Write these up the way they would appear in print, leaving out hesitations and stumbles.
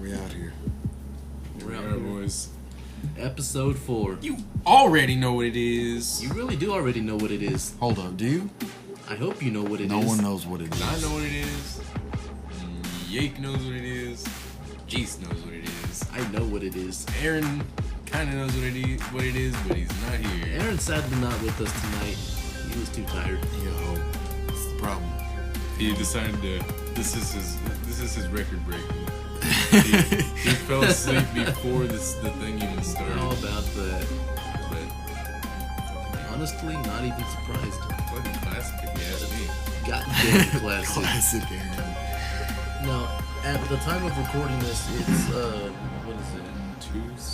We out here. We're out here, boys. Episode 4. You already know what it is. You really do already know what it is. Hold up, do you? I hope you know what it is. No one knows what it is. I know what it is. Yake knows what it is. Jace knows what it is. I know what it is. Aaron kind of knows what it is, but he's not here. Aaron's sadly not with us tonight. He was too tired. Yo, that's the problem. He decided to. This is his record break. He fell asleep before the thing even started. How about that? But honestly, not even surprised. Fucking classic if you ask me. Goddamn classic. Classic Aaron. Now, at the time of recording this, it's what is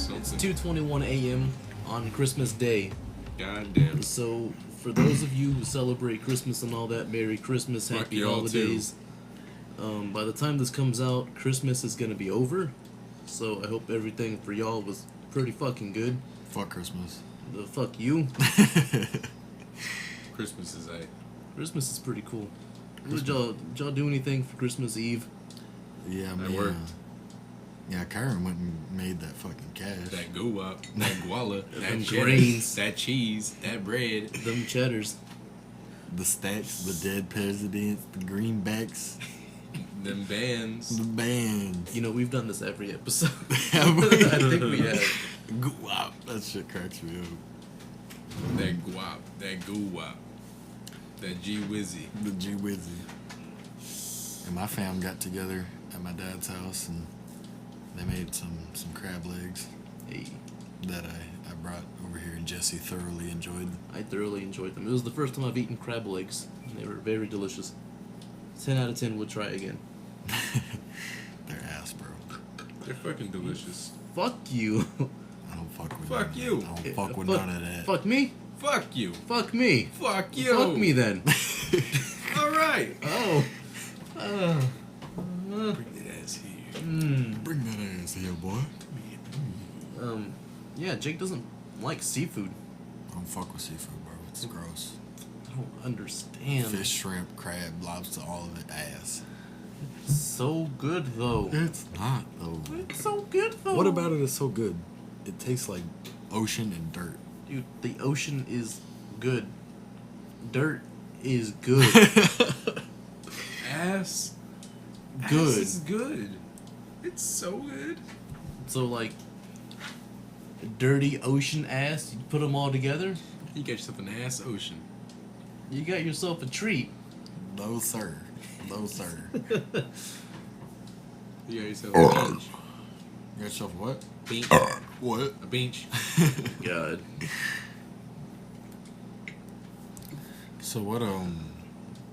it? It's 2:21 a.m. on Christmas Day. Goddamn. So, for those of you who celebrate Christmas and all that, Merry Christmas, Happy Holidays. By the time this comes out, Christmas is gonna be over. So I hope everything for y'all was pretty fucking good. Fuck Christmas. The fuck you. Christmas is aight. Christmas is pretty cool. Did y'all do anything for Christmas Eve? Yeah, man. I worked. Yeah, Kieran went and made that fucking cash. That guap, that guala, that Them cheddar, grains. that cheese, that bread. Them cheddars. The stacks, the dead presidents, the greenbacks, Them bands. the bands. You know, we've done this every episode. Have we? I think we have. Guap. That shit cracks me up. That guap, that guap, that G-Wizzy. The G-Wizzy. And my fam got together at my dad's house and they made some crab legs Hey, that I brought over here and Jesse thoroughly enjoyed. I thoroughly enjoyed them. It was the first time I've eaten crab legs. And they were very delicious. 10 out of 10 would try again. They're ass, bro. They're fucking delicious. Fuck you. I don't fuck with Fuck none you. Of that. I don't fuck with none of that. Fuck me? Fuck you. Fuck me. Fuck you. Fuck me then. All right. Oh. Bring that ass here. Bring that ass here, boy. Yeah, Jake doesn't like seafood. I don't fuck with seafood, bro. It's gross. I don't understand. Fish, shrimp, crab, lobster, all of it ass. It's so good though. It's not, though. It's so good though. What about it is so good? It tastes like ocean and dirt. Dude, the ocean is good. Dirt is good. Ass. Good. Ass is good. It's so good. So like dirty ocean ass, you put them all together, You got yourself an ass ocean. you got yourself a treat. No, sir. No, sir. You got yourself a bench. You got yourself what? Bench. What? A bench. God. So what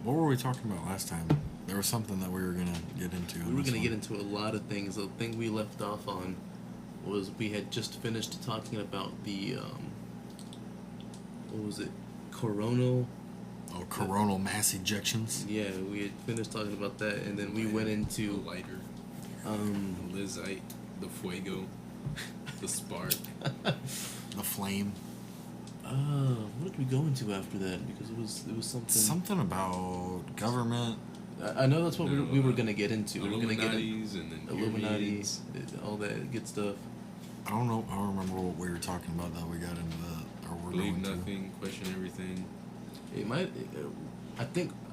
were we talking about last time? There was something that we were gonna get into. We were gonna get into a lot of things. The thing we left off on was we had just finished talking about the what was it? Coronal. Coronal mass ejections. Yeah, we had finished talking about that, and then we went The into lighter. um The Lizite. The Fuego. The Spark. The flame. what did we go into after that? Because it was something. Something about government. I know that's what we were gonna get into. We were gonna get Illuminatis and then Illuminati, pyramids. all that good stuff. I don't know. I don't remember what we were talking about that we got into that or we're Believe going nothing, question everything. It might.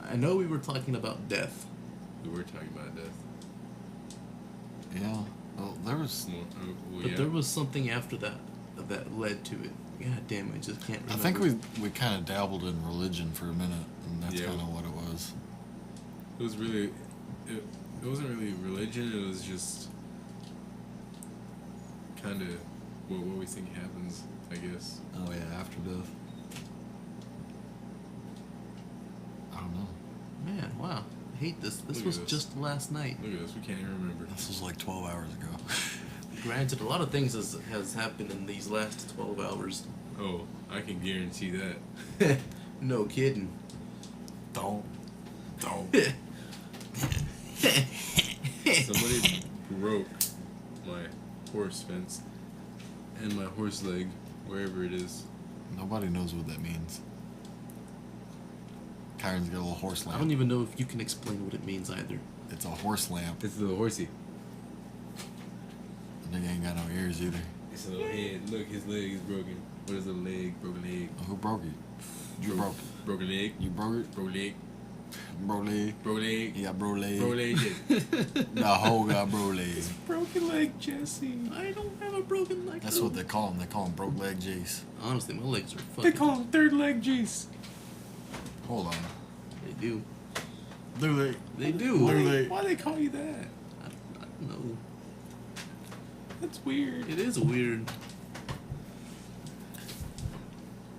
I know we were talking about death. We were talking about death. to. Yeah. Well, there was. But there was something after that led to it. God damn, I just can't remember. I think we kind of dabbled in religion for a minute, and that's kind of what it was. It was really. It wasn't really religion, it was just. Kind of what we think happens, I guess. Oh yeah, after death. I don't know. Man, wow. I hate this. This Look at was this. just last night. Look at this, we can't even remember. This was like 12 hours ago. Granted, a lot of things has happened in these last 12 hours. Oh, I can guarantee that. No kidding. Don't. Somebody broke my horse fence and my horse leg, wherever it is. Nobody knows what that means. Kieran's got a little horse lamp. I don't even know if you can explain what it means either. It's a horse lamp. It's the horsey. Nigga ain't got no ears either. It's a little head. Look, his leg is broken. What is a leg? Broken leg. Who broke it? You broke it. Broken leg. You broke it? Bro leg. Bro leg. Bro leg. He got bro leg. Bro leg. The whole got bro leg. Broken leg, Jesse. I don't have a broken leg. That's what they call him. They call him broke leg Jace. Honestly, my legs are fucking. They call him third leg Jace. Hold on. They do. Do they? They do. Why do they? Why they call you that? I don't know. That's weird. It is weird.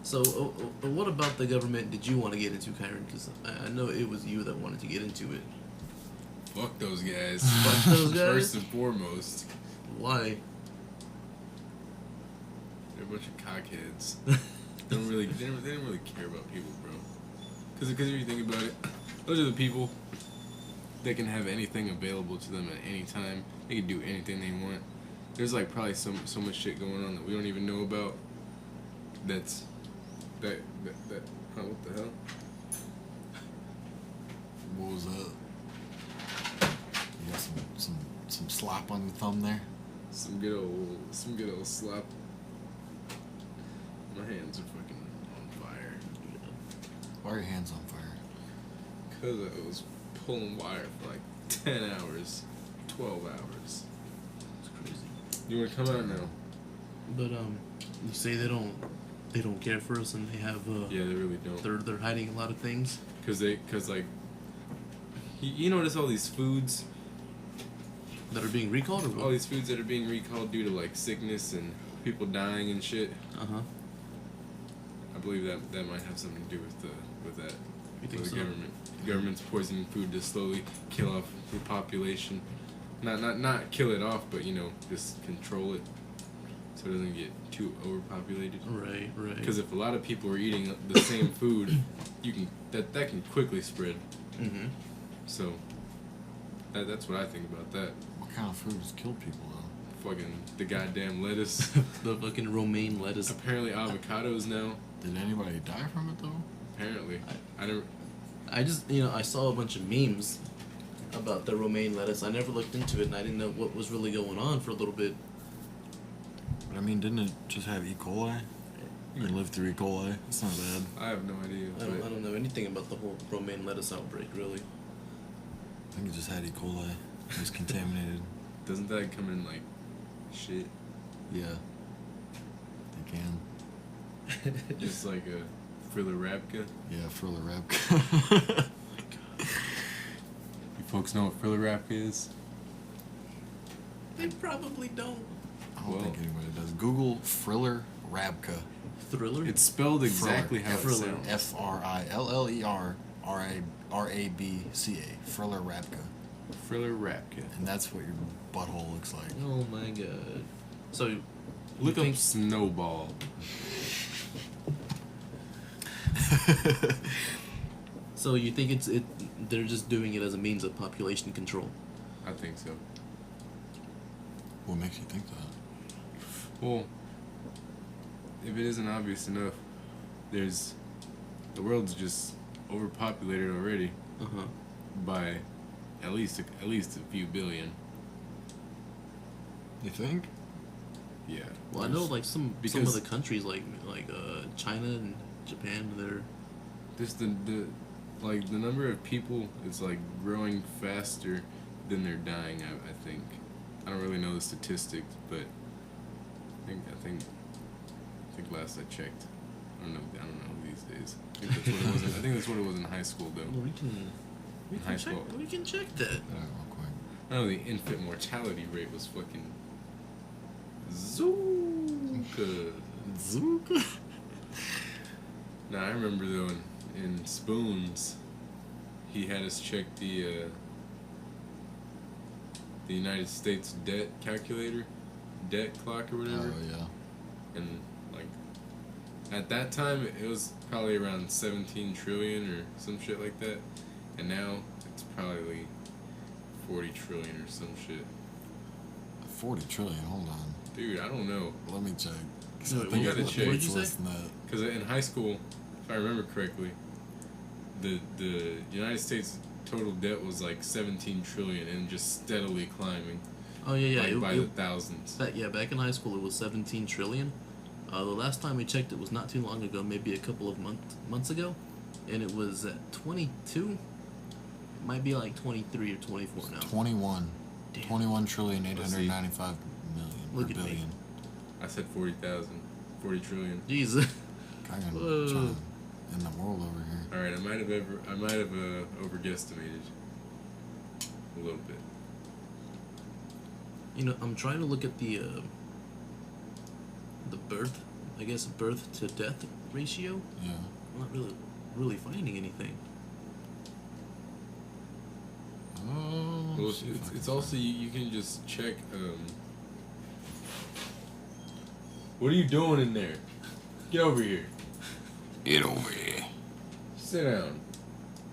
So, what about the government did you want to get into, Kieran? Because I know it was you that wanted to get into it. Fuck those guys. Fuck those guys? First and foremost. Why? They're a bunch of cockheads. They didn't really care about people, bro. Because if you think about it, those are the people that can have anything available to them at any time. They can do anything they want. There's like probably so much shit going on that we don't even know about. That what the hell? What was that? You got some slap on your thumb there? Some good old slap. My hands are fucking on fire. Why are your hands on fire? Because I was pulling wire for like 10 hours, 12 hours. It's crazy. You want to come out now? But you say they don't care for us, and they have Yeah, they really don't. they're hiding a lot of things. Cause like, you notice all these foods That are being recalled, or what? all these foods that are being recalled due to like sickness and people dying and shit. I believe that might have something to do with that. You think With so? the government. The government's poisoning food to slowly kill off the population. Not kill it off, but just control it so it doesn't get too overpopulated. Right. Because if a lot of people are eating the same food, that can quickly spread. Mm-hmm. So that's what I think about that. What kind of foods kill people though? Fucking the goddamn lettuce. The fucking romaine lettuce. Apparently avocados now. Did anybody die from it though? Apparently, I don't. I just I saw a bunch of memes about the romaine lettuce. I never looked into it, and I didn't know what was really going on for a little bit. But I mean, didn't it just have E. coli? You can live through E. coli. It's not bad. I have no idea. I don't know anything about the whole romaine lettuce outbreak, really. I think it just had E. coli. It was contaminated. Doesn't that come in like shit? Yeah. They can. Just like a Friller Rapka. Yeah, Friller Rapka. You folks know what Friller Rapka is? They probably don't. I don't Well- think anybody does. Google Friller Rabka. Thriller? It's spelled exactly how it Friller. sounds. Friller Rabca. Friller Rabka. Friller Rapka. And that's what your butthole looks like. Oh my god. So, you Look up think Snowball. so you think they're just doing it as a means of population control? I think so. What makes you think that? Well, if it isn't obvious enough, the world's just overpopulated already by at least a few billion. You think? Yeah. Well, I know like some of Because- the countries like China and Japan, they're Just the number of people is like growing faster than they're dying. I think. I don't really know the statistics, but I think last I checked. I don't know these days. I think that's what it was. I think that's what it was in high school though. we can High school. we can check that. Real quick. I know the infant mortality rate was fucking Zooka. Zook. Now I remember though in Spoons, he had us check the United States debt calculator, debt clock or whatever, Oh yeah. and like at that time it was probably around 17 trillion or some shit like that, and now it's probably 40 trillion or some shit. 40 trillion. Hold on. Dude, I don't know. Let me check. 'Cause No, I we think gotta it's check. What'd you say? less than that. Because in high school, if I remember correctly, the United States total debt was like 17 trillion and just steadily climbing. Oh yeah, Like by the thousands. Back in high school it was 17 trillion. The last time we checked it was not too long ago, maybe a couple of months ago, and it was at 22. It might be like 23 or 24 now. 21. Damn. 21 trillion 895 million. Look or at me. billion. I said 40,000. 40 trillion. Jesus. Kind of Whoa. in the world over here. All right, I might have overguesstimated a little bit. You know, I'm trying to look at the birth to death ratio. Yeah. I'm not really finding anything. Well, it's also you can just check. What are you doing in there? Get over here. Get over here. Sit down.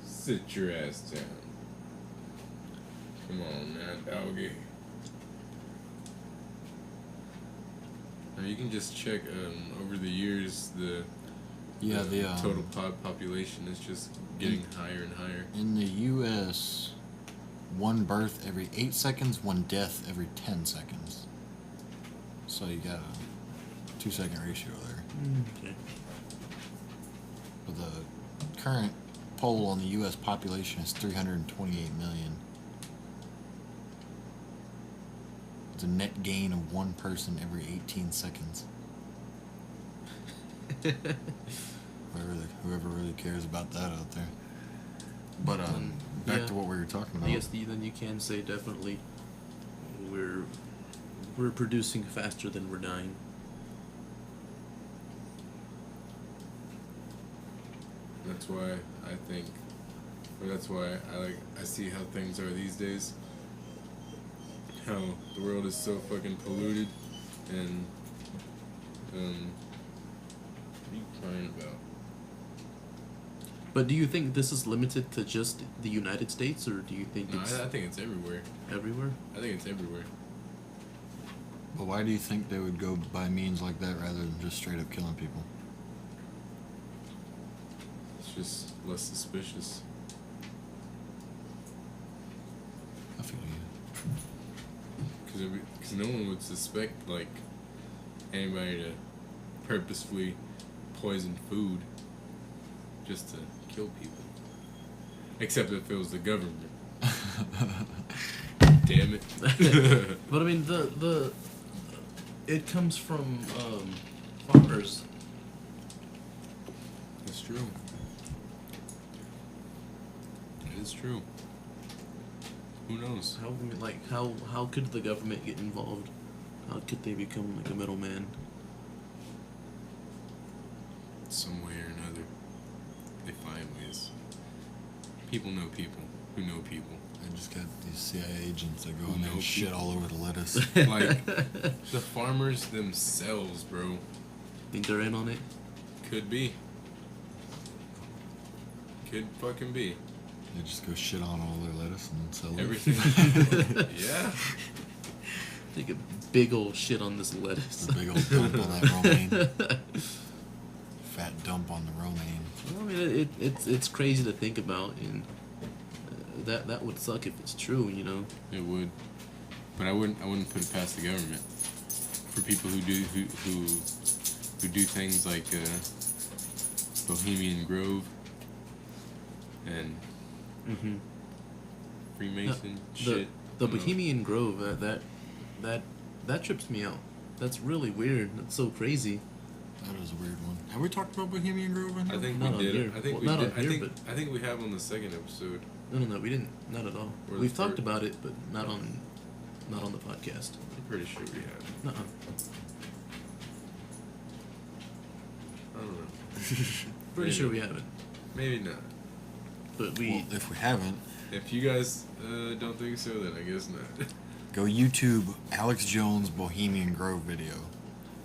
Sit your ass down. Come on now, doggy. Now you can just check over the years the total population is just getting higher and higher. In the U.S., one birth every 8 seconds, one death every 10 seconds. So you got a 2-second ratio there. Okay. But the current poll on the U.S. population is 328 million. It's a net gain of one person every 18 seconds. Whoever really cares about that out there. But back to what we were talking about. Yes, then you can say definitely we're producing faster than we're dying. That's why I see how things are these days. How the world is so fucking polluted, and what are you crying about? But do you think this is limited to just the United States, or do you think No, it's I think it's everywhere. everywhere? I think it's everywhere. But why do you think they would go by means like that rather than just straight up killing people? It's just less suspicious. I feel you. Because no one would suspect, like, anybody to purposefully poison food just to kill people. Except if it was the government. Damn it. But I mean, it comes from farmers. It's true. It is true. Who knows? How could the government get involved? How could they become like a middleman? Some way or another. They find ways. People know people who know people. I just got these CIA agents that go in there and shit all over the lettuce. Like, the farmers themselves, bro. Think they're in on it? Could be. Could fucking be. They just go shit on all their lettuce and sell it. Everything. Yeah. Take a big old shit on this lettuce. A big old dump on that romaine. Fat dump on the romaine. Well, I mean, it's crazy to think about, and that would suck if it's true, you know. It would. But I wouldn't put it past the government. For people who do things like Bohemian Grove and Freemason shit. The Bohemian Grove, that trips me out. That's really weird. That's so crazy. That is a weird one. Have we talked about Bohemian Grove in here? I think Not we on did. here. I think Well, we not did. on here, I think we have on the second episode. No, we didn't. Not at all. Or the We've talked third. about it, but not on the podcast. I'm pretty sure we have. Nuh-uh. I don't know. Pretty sure we haven't. Maybe not. But we. Well, if we haven't, If you guys don't think so, then I guess not. go YouTube Alex Jones Bohemian Grove video.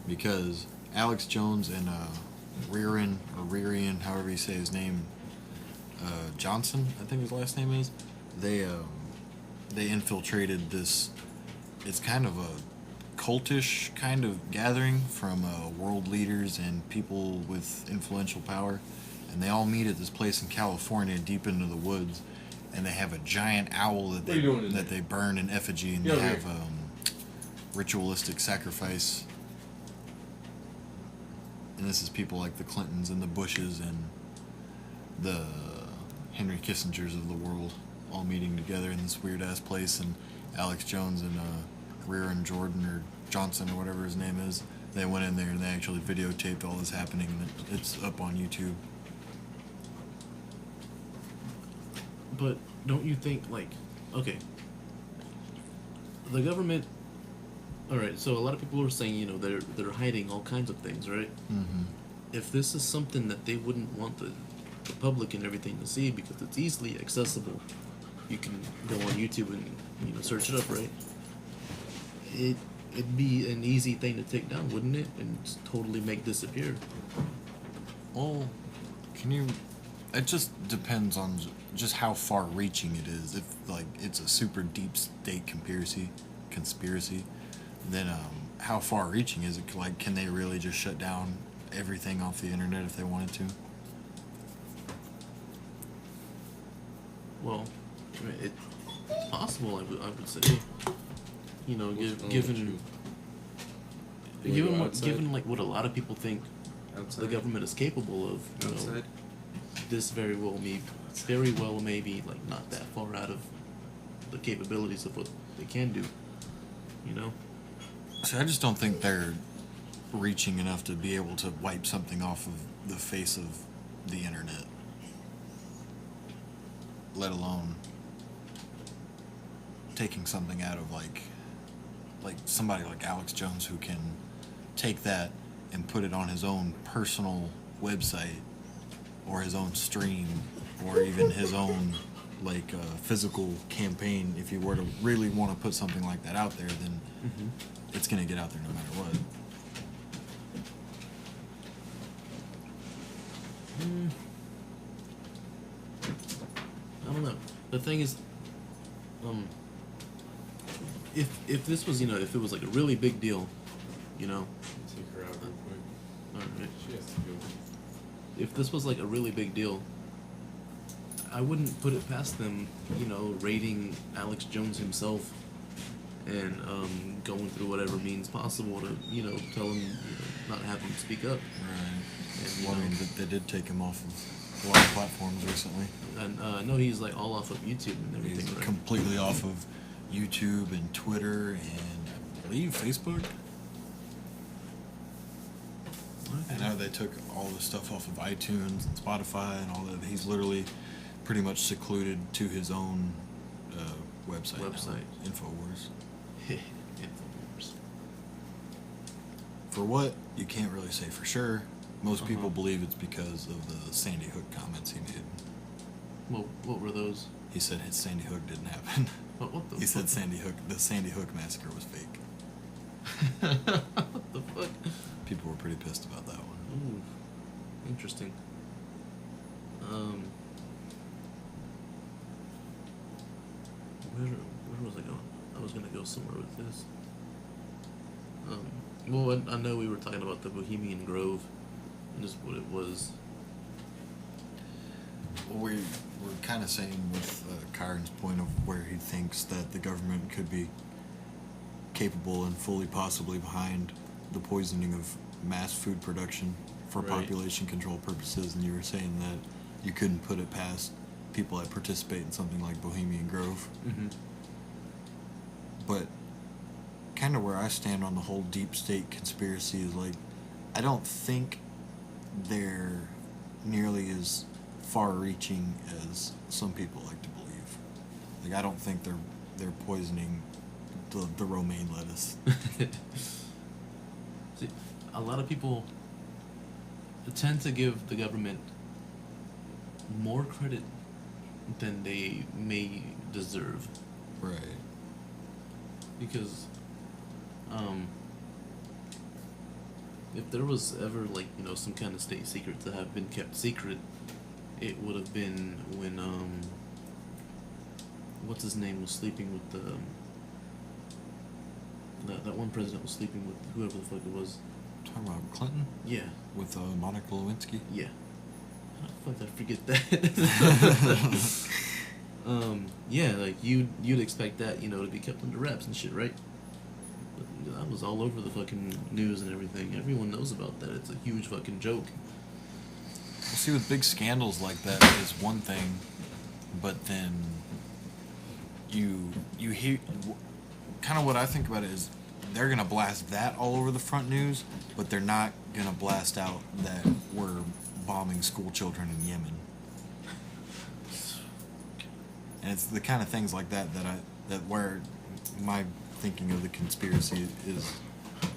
Because Alex Jones and Rearian, however you say his name, Johnson, I think his last name is, they infiltrated this, it's kind of a cultish kind of gathering from world leaders and people with influential power, and they all meet at this place in California deep into the woods, and they have a giant owl that What are you doing in they burn in effigy, and Get they over have here. ritualistic sacrifice. And this is people like the Clintons and the Bushes and the Henry Kissingers of the world all meeting together in this weird ass place, and Alex Jones and Rearan Jordan or Johnson or whatever his name is, they went in there and they actually videotaped all this happening, and it's up on YouTube. But don't you think, like, okay, the government, alright, so a lot of people are saying, you know, they're hiding all kinds of things, right? Mm-hmm. If this is something that they wouldn't want the public and everything to see because it's easily accessible, you can go on YouTube and, you know, search it up, right? It'd be an easy thing to take down, wouldn't it? And just totally make disappear. Well, can you... It just depends on just how far-reaching it is. If, like, it's a super deep state conspiracy, then how far-reaching is it? Like, can they really just shut down everything off the internet if they wanted to? Well, I mean, it's possible, I would say. You know, given like what a lot of people think Outside? the government is capable of, you know, Outside? this very well may be like not that far out of the capabilities of what they can do. You know? So I just don't think they're reaching enough to be able to wipe something off of the face of the internet, let alone taking something out of like somebody like Alex Jones, who can take that and put it on his own personal website or his own stream or even his own like physical campaign. If you were to really want to put something like that out there, then it's going to get out there no matter what. I don't know. The thing is, if this was, you know, if it was like a really big deal, you know. Take her out real quick. Alright. She has to go. If this was like a really big deal, I wouldn't put it past them, you know, raiding Alex Jones himself and going through whatever means possible to, you know, tell him, you know, not have him speak up. Right. And, Well, I mean, they did take him off of a lot of platforms recently. And I know he's like all off of YouTube and everything. He's Right? completely off of YouTube and Twitter and I believe Facebook. I know they took all the stuff off of iTunes and Spotify and all that. He's literally pretty much secluded to his own website. Now, Infowars. Infowars. For what? You can't really say for sure. Most people believe it's because of the Sandy Hook comments he made. Well, what were those? He said his Sandy Hook didn't happen. What the He fuck? said the Sandy Hook massacre was fake. What the fuck? People were pretty pissed about that one. Ooh, interesting. Where was I going? I was gonna go somewhere with this. Well, I know we were talking about the Bohemian Grove and just what it was. Well, we're kind of saying with Kieran's point of where he thinks that the government could be capable and fully possibly behind the poisoning of mass food production for Right. population control purposes, and you were saying that you couldn't put it past people that participate in something like Bohemian Grove. Mm-hmm. But kind of where I stand on the whole deep state conspiracy is like, I don't think they're nearly as far-reaching as some people like to believe. Like, I don't think they're poisoning the romaine lettuce. See, a lot of people tend to give the government more credit than they may deserve. Right. Because, if there was ever, like, you know, some kind of state secret to have been kept secret, it would have been when, what's his name was sleeping with the, that one president was sleeping with whoever the fuck it was. Talking about Clinton? Yeah. With Monica Lewinsky? Yeah. How the fuck did I forget that? Yeah, like, you'd expect that, you know, to be kept under wraps and shit, right? That was all over the fucking news and everything. Everyone knows about that. It's a huge fucking joke. Well, see, with big scandals like that is one thing, but then you hear kind of what I think about it is they're gonna blast that all over the front news, but they're not gonna blast out that we're bombing school children in Yemen. And it's the kind of things like that that where my thinking of the conspiracy is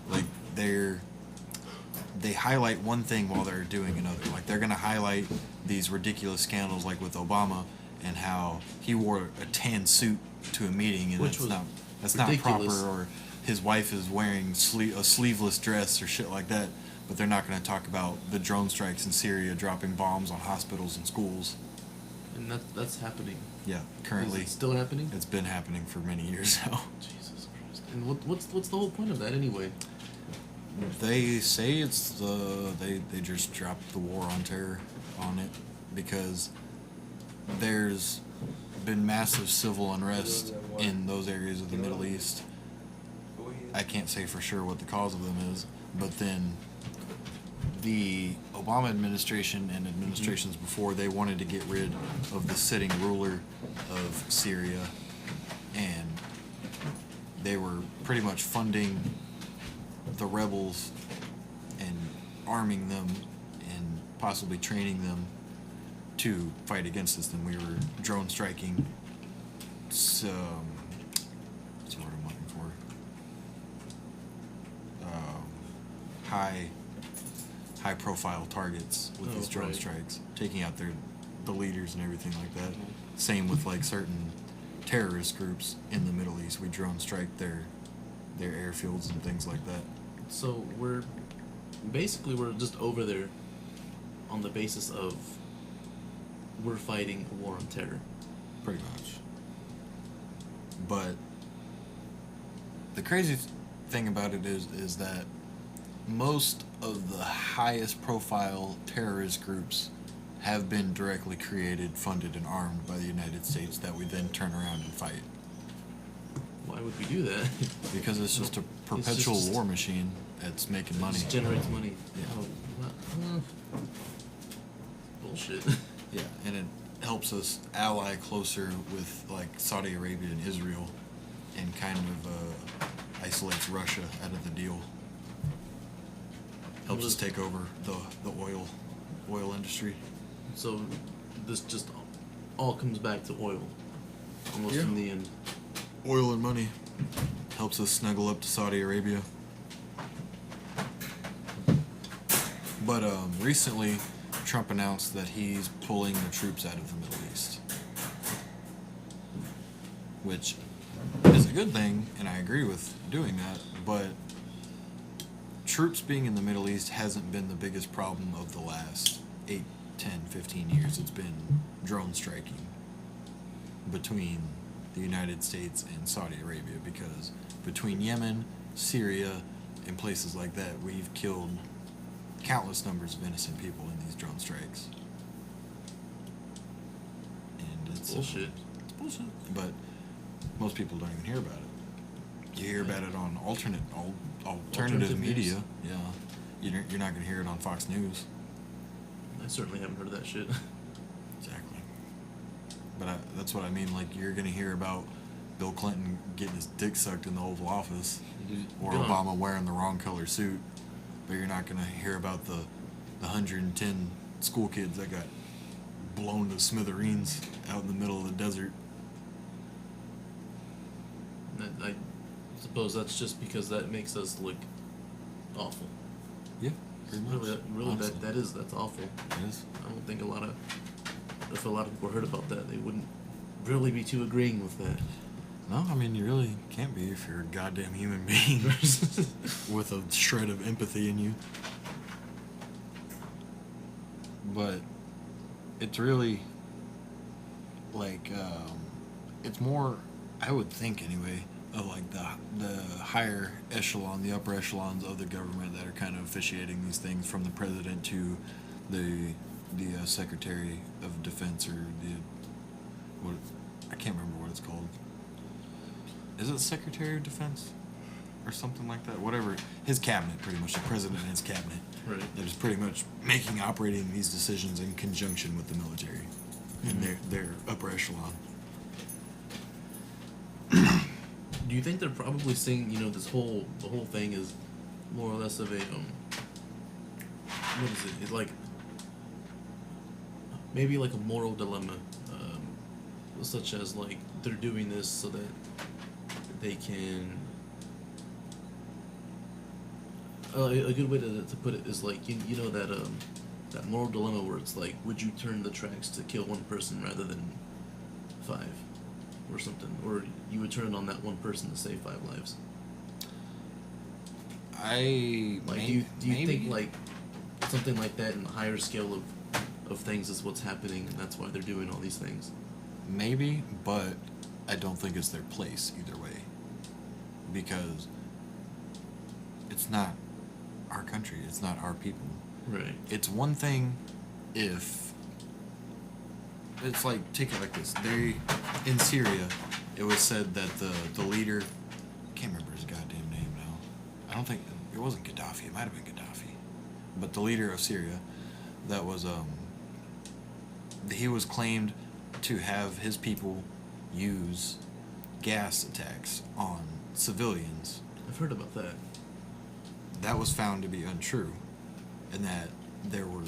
like they highlight one thing while they're doing another. Like they're gonna highlight these ridiculous scandals like with Obama and how he wore a tan suit to a meeting and Which that's ridiculous. not proper, or his wife is wearing a sleeveless dress or shit like that. But they're not going to talk about the drone strikes in Syria dropping bombs on hospitals and schools. And that's happening. Yeah, currently. Is it still happening? It's been happening for many years now. Jesus Christ. And what's the whole point of that anyway? They say it's they just dropped the war on terror on it because there's been massive civil unrest in those areas of the Middle East. I can't say for sure what the cause of them is, but then the Obama administration and administrations before, they wanted to get rid of the sitting ruler of Syria, and they were pretty much funding the rebels and arming them and possibly training them to fight against us. Then we were drone striking some, what's the word I'm looking for? High profile targets with these drone strikes, taking out the leaders and everything like that. Same with like certain terrorist groups in the Middle East. We drone strike their airfields and things like that. So we're just over there on the basis of we're fighting a war on terror. Pretty much. But the crazy thing about it is that most of the highest profile terrorist groups have been directly created, funded, and armed by the United States that we then turn around and fight. Why would we do that? Because it's just a perpetual war machine that's making money. It just generates money. Yeah. Oh, bullshit. Yeah, and it helps us ally closer with like Saudi Arabia and Israel, and kind of isolates Russia out of the deal. Helps us take over the oil industry. So this just all comes back to oil, almost in the end. Oil and money helps us snuggle up to Saudi Arabia. But recently, Trump announced that he's pulling the troops out of the Middle East, which is a good thing, and I agree with doing that, but troops being in the Middle East hasn't been the biggest problem of the last 8, 10, 15 years. It's been drone striking between the United States and Saudi Arabia, because between Yemen, Syria, and places like that, we've killed countless numbers of innocent people in these drone strikes. And it's bullshit. It's bullshit. But most people don't even hear about it. You hear about it on alternative media. News. Yeah. You're not going to hear it on Fox News. I certainly haven't heard of that shit. Exactly. But that's what I mean. Like, you're going to hear about Bill Clinton getting his dick sucked in the Oval Office, or Obama wearing the wrong color suit. But you're not going to hear about the 110 school kids that got blown to smithereens out in the middle of the desert. I suppose that's just because that makes us look awful. Yeah, pretty much. Really, that's awful. It is. I don't think if a lot of people heard about that, they wouldn't really be too agreeing with that. No, I mean, you really can't be if you're a goddamn human being with a shred of empathy in you. But it's really like it's more, I would think anyway, of like the higher echelon, the upper echelons of the government that are kind of officiating these things, from the president to the Secretary of Defense, or I can't remember what it's called. Is it Secretary of Defense? or something like that. Whatever, his cabinet, pretty much, the president and his cabinet. Right. That is pretty much operating these decisions in conjunction with the military and their upper echelon. Do you think they're probably saying, the whole thing is more or less of a, what is it? It's like, maybe like a moral dilemma, such as like they're doing this so that they can. A good way to put it is like that moral dilemma where it's like, would you turn the tracks to kill one person rather than 5, or something, or you would turn it on that one person to save 5 lives? Do you think like something like that in the higher scale of things is what's happening, and that's why they're doing all these things? Maybe, but I don't think it's their place either way, because it's not our country, it's not our people. Right. It's one thing if it's like, take it like this. In Syria, it was said that the leader, I can't remember his goddamn name now. I don't think it wasn't Gaddafi. It might have been Gaddafi, but the leader of Syria, that was he was claimed to have his people use gas attacks on civilians. I've heard about that. That was found to be untrue, and that there were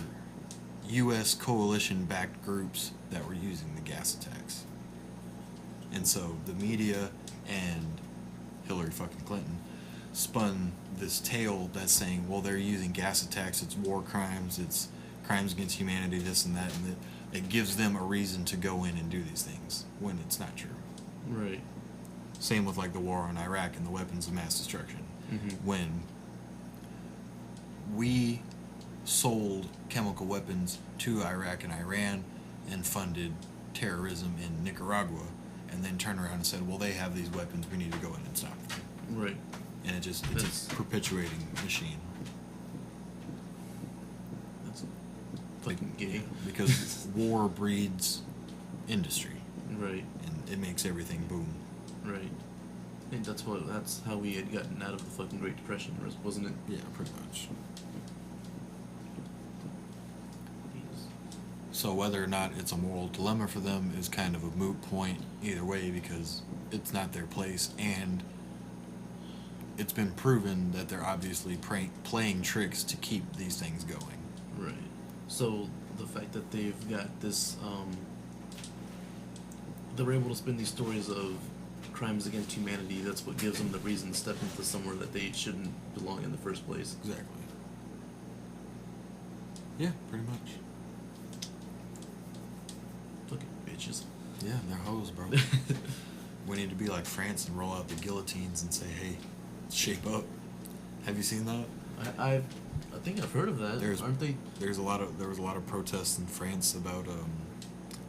U.S. coalition-backed groups that were using the gas attacks. And so the media and Hillary fucking Clinton spun this tale that's saying, well, they're using gas attacks, it's war crimes, it's crimes against humanity, this and that, and it gives them a reason to go in and do these things, when it's not true. Right. Same with like the war in Iraq and the weapons of mass destruction. Mm-hmm. When we sold chemical weapons to Iraq and Iran and funded terrorism in Nicaragua, and then turned around and said, well, they have these weapons, we need to go in and stop them. Right. And it's a perpetuating machine. That's fucking gay. Because war breeds industry. Right. And it makes everything boom. Right. And that's how we had gotten out of the fucking Great Depression, wasn't it? Yeah, pretty much. So whether or not it's a moral dilemma for them is kind of a moot point either way, because it's not their place, and it's been proven that they're obviously playing tricks to keep these things going. Right. So the fact that they've got this, they're able to spin these stories of crimes against humanity, that's what gives them the reason to step into somewhere that they shouldn't belong in the first place. Exactly. Yeah, pretty much. Fucking bitches. Yeah, they're hoes, bro. We need to be like France and roll out the guillotines and say, hey, shape up. Have you seen that? I think I've heard of that. Aren't they? There was a lot of protests in France about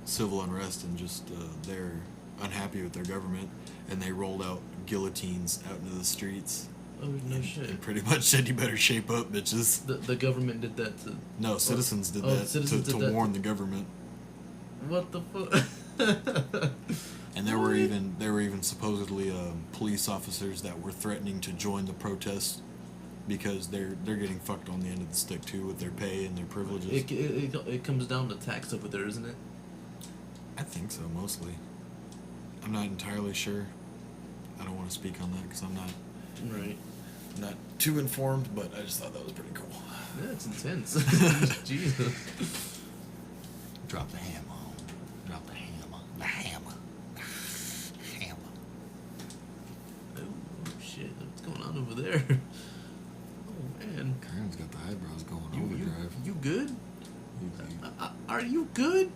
civil unrest, and just they're unhappy with their government, and they rolled out guillotines out into the streets. Oh, no shit. And pretty much said, you better shape up, bitches. The government did that to... No, citizens did that to warn the government. What the fuck? And there were even supposedly police officers that were threatening to join the protest because they're getting fucked on the end of the stick too with their pay and their privileges. It comes down to tax over there, isn't it? I think so, mostly. I'm not entirely sure. I don't want to speak on that because I'm not too informed, but I just thought that was pretty cool. Yeah, it's intense. Jesus. Drop the hammer. Drop the hammer. The hammer. Hammer. Oh, shit. What's going on over there? Oh, man. Karen's got the eyebrows going overdrive. You good? Are you good?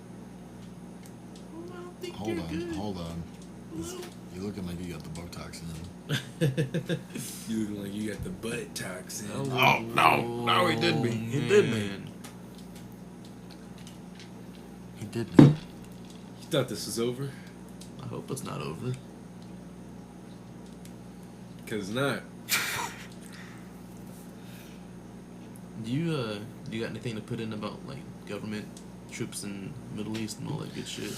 Oh, I don't think you're good. Hold on. You're looking like you got the Botox in. You looking like you got the butt toxin. Oh, no, he did me. He did me. He did me. You thought this was over? I hope it's not over. Because it's not. Do you got anything to put in about, like, government troops in the Middle East and all that good shit?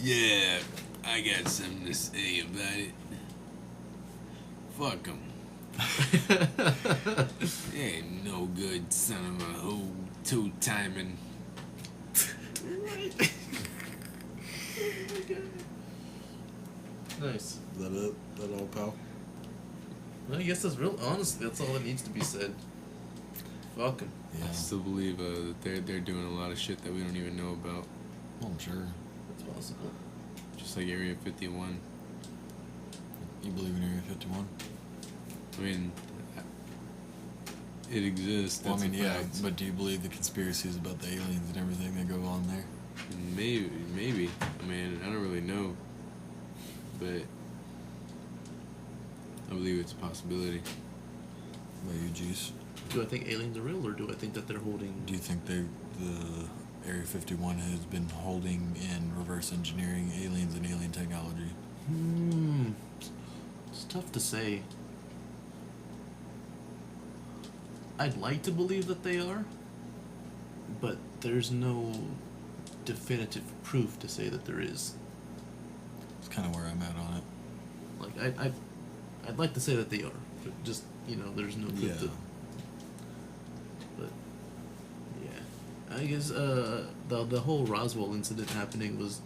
Yeah, I got something to say about it. Fuck them. Ain't no good son of a hoe, two timing. Right. Oh my god. Nice. Is that it? That all, pal? Well, I guess that's real. Honestly, that's all that needs to be said. Fuck 'em. Yeah. I still believe that they're doing a lot of shit that we don't even know about. Well, I'm sure. It's possible. Just like Area 51. You believe in Area 51? I mean, it exists. Well, I That's mean, a yeah, fact. but do you believe the conspiracies about the aliens and everything that go on there? Maybe. I mean, I don't really know, but I believe it's a possibility. What about you, Jeez? Do I think aliens are real, or do I think that they're holding? Do you think the Area 51 has been holding and reverse engineering aliens and alien technology? It's tough to say. I'd like to believe that they are, but there's no definitive proof to say that there is. It's kind of where I'm at on it. Like I'd like to say that they are, but just there's no proof Yeah. to. But yeah, I guess the whole Roswell incident happening was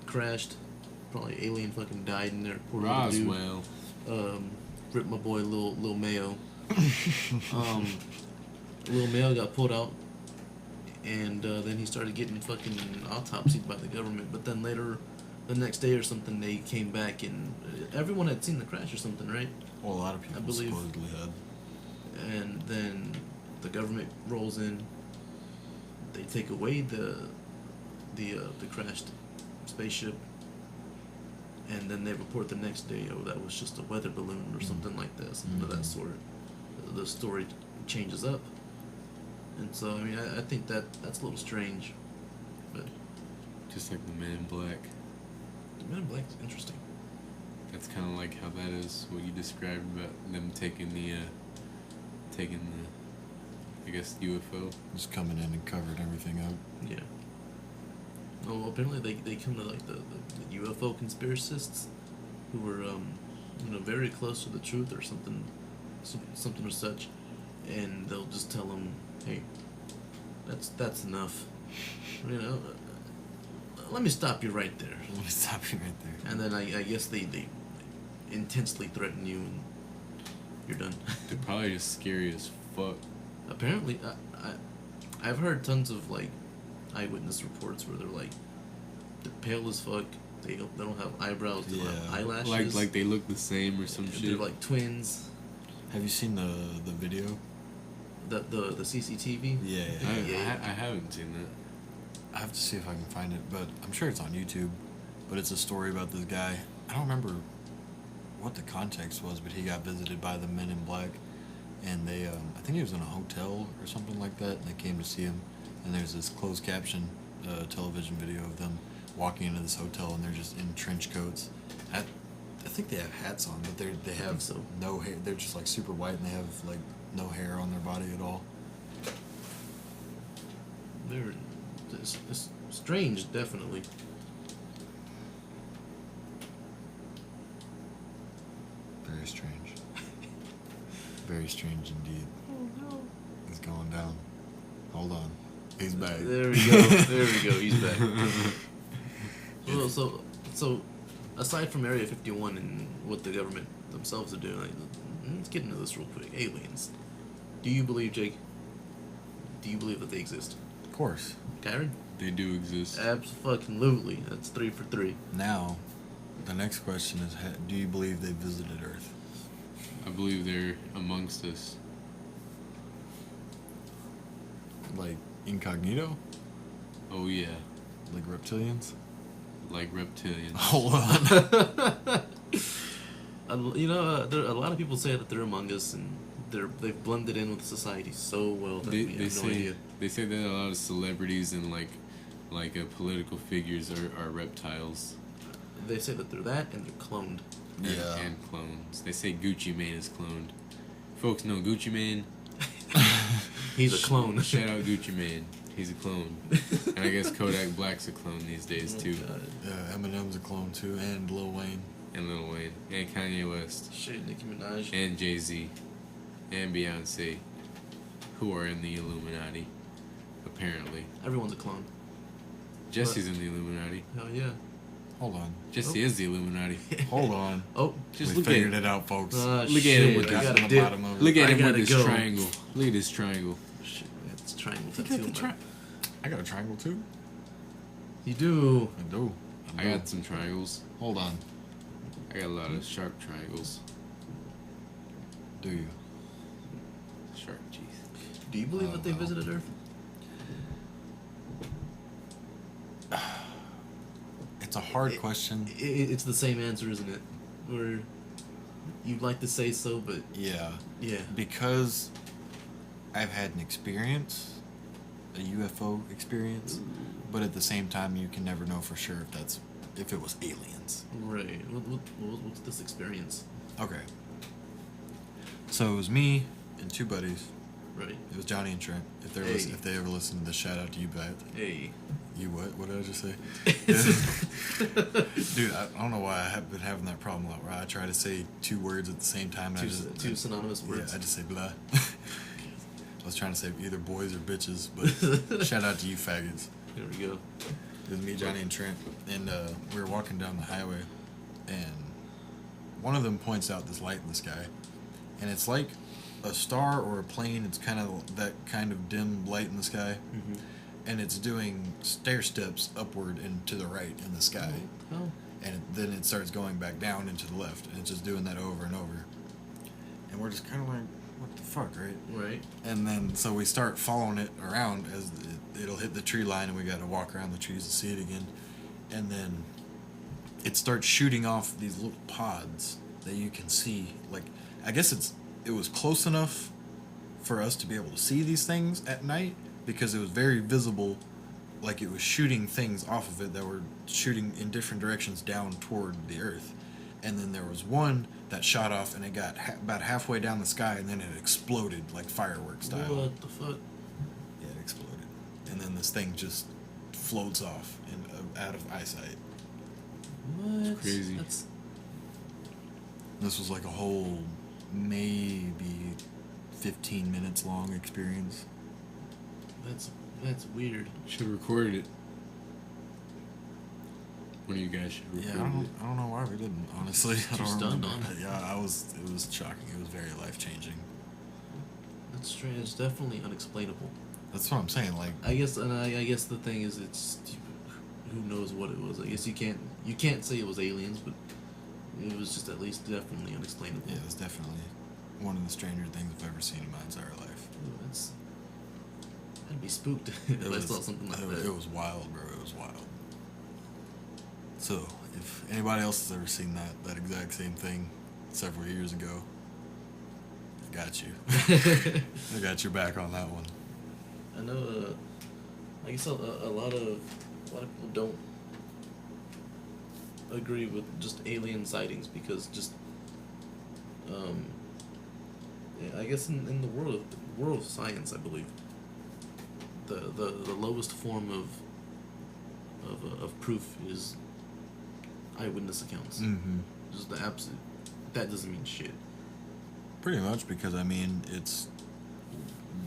crashed. Probably alien fucking died in there. Poor little dude. Roswell. Ripped my boy Lil Mayo. Lil Mayo got pulled out, and then he started getting fucking autopsied by the government. But then later, the next day or something, they came back and everyone had seen the crash or something, right? Well, a lot of people believe- supposedly had. And then the government rolls in. They take away the crashed spaceship, and then they report the next day, oh, that was just a weather balloon or something like that, something of that sort. The story changes up, and so I mean, I think that's a little strange, but Just like the Men in Black. the Men in Black's interesting. That's kind of like how that is, what you described about them taking the I guess, UFO. Just coming in and covered everything up. Yeah. Well, apparently they come to like the UFO conspiracists, who were very close to the truth or something or such, and they'll just tell them, hey, that's enough, let me stop you right there. Let me stop you right there. And then I guess they intensely threaten you, and you're done. They're probably just scary as fuck. Apparently, I've heard tons of like eyewitness reports where they're like, they're pale as fuck. They don't have eyebrows. They don't have Yeah. eyelashes. Like they look the same or some They're shit. like twins. Have you seen the video? The CCTV. Yeah. I haven't seen that. I have to see if I can find it, but I'm sure it's on YouTube. But it's a story about this guy. I don't remember what the context was, but he got visited by the Men in Black, and they, I think he was in a hotel or something like that, and they came to see him. And there's this closed caption television video of them walking into this hotel, and they're just in trench coats. I think they have hats on, but they have so. no hair. They're just like super white, and they have like no hair on their body at all. It's strange, definitely. Very strange. Very strange indeed. Oh no. He's going down. Hold on. He's back. There we go. There we go. He's back. Well, so aside from Area 51 and what the government themselves are doing, let's get into this real quick. Aliens. Do you believe, Jake? Do you believe that they exist? Of course. Karen? They do exist. Absolutely. That's 3 for 3. Now, the next question is, do you believe they visited Earth? I believe they're amongst us. Like incognito? Oh yeah, Like reptilians? like reptilians. Hold on. There a lot of people say that they're among us, and they've blended in with society so well that we have no idea. They say that a lot of celebrities and like political figures are reptiles. They say that they're that, and they're cloned. Yeah. And clones. They say Gucci Mane is cloned. Folks know Gucci Mane. He's a clone. Shout out Gucci Mane. He's a clone. And I guess Kodak Black's a clone these days too. God. Yeah, Eminem's a clone too, and Lil Wayne. and Lil Wayne, and Kanye West, Shit, Nicki Minaj. and Jay-Z, and Beyonce, who are in the Illuminati, apparently. Everyone's a clone. Jesse's in the Illuminati. Hell yeah. Hold on. Jesse is the Illuminati. Hold on. Oh, Just We look at figured him. it out, folks. Look at shit, him with I his- gotta the dip. bottom of it. Look at I him with gotta his go. triangle. Look at his triangle. Shit, it's triangle You got tattoo. the man. tri- I got a triangle too. You do. I do. I got some triangles. Hold on. I got a lot of sharp triangles. Do you? Sharp teeth. Do you believe Oh, that they well. visited Earth? It's a hard question. It's the same answer, isn't it? Or you'd like to say so, but Yeah. yeah. Because I've had an experience, a UFO experience, but at the same time, you can never know for sure if it was aliens. Right. What's this experience? Okay. So it was me and two buddies. Right. It was Johnny and Trent. If Hey. if they ever listen to this, shout out to you, Bat. Hey. You what? What did I just say? Dude, I don't know why I have been having that problem a lot where I try to say two words at the same time. And Two synonymous words. Yeah, I just say blah. I was trying to say either boys or bitches, but shout out to you faggots. There we go. It was me, Johnny, and Trent, and we were walking down the highway, and one of them points out this light in the sky, and it's like a star or a plane. It's kind of that kind of dim light in the sky, Mm-hmm. and it's doing stair steps upward and to the right in the sky, Oh. and then it starts going back down and to the left, and it's just doing that over and over, and we're just kind of like, what the fuck, right? Right. And then so we start following it around as it'll hit the tree line, and we got to walk around the trees to see it again. And then it starts shooting off these little pods that you can see. Like, I guess it was close enough for us to be able to see these things at night because it was very visible. Like it was shooting things off of it that were shooting in different directions down toward the earth. And then there was one that shot off, and it got about halfway down the sky, and then it exploded like fireworks style. What the fuck? Yeah, it exploded. And then this thing just floats off and out of eyesight. What? crazy. That's This was like a whole maybe 15 minutes long experience. that's weird. Should have recorded it. One of you guys should have Yeah, recorded I don't know why we didn't, honestly. I don't stunned remember. on it. Yeah, it was shocking. It was very life-changing. That's strange. It's definitely unexplainable. That's what I'm saying, like, I guess the thing is, it's who knows what it was. I guess you can't say it was aliens, but it was just at least definitely unexplainable. yeah, it was definitely one of the stranger things I've ever seen in my entire life. I'd be spooked if I saw something like that. It was wild, bro. It was wild. So, if anybody else has ever seen that exact same thing several years ago, I got you. I got your back on that one. I know. I guess a lot of people don't agree with just alien sightings because just yeah, I guess in the world of science, I believe the lowest form of proof is eyewitness accounts. Mm-hmm. Just the absolute. That doesn't mean shit. Pretty much, because, I mean, it's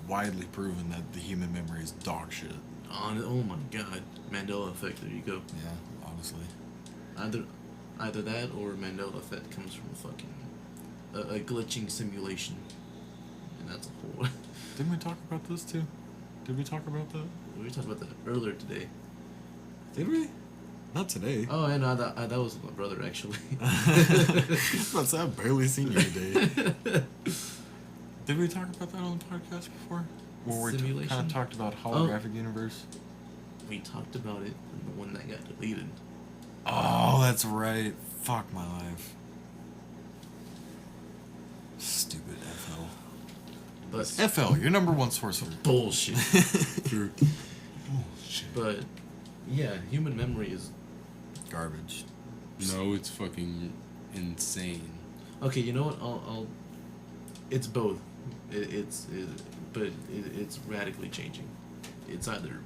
widely proven that the human memory is dog shit. Oh my god, Mandela effect. There you go. Yeah, honestly. Either that or Mandela effect comes from fucking a glitching simulation, and that's a whole. Didn't we talk about this, too? Did we talk about that? We were talking about that earlier today. Did we? Not today. Oh, and that was with my brother actually. I've barely seen you today. Did we talk about that on the podcast before? Where we Simulation? kind of talked about holographic universe? We talked about it in the one that got deleted. Oh, that's right. Fuck my life. Stupid FL. But FL, your number one source of bullshit. bullshit. But yeah, human memory is Garbage. No, it's fucking insane. okay. You know what? I'll it's both. It's radically changing. It's either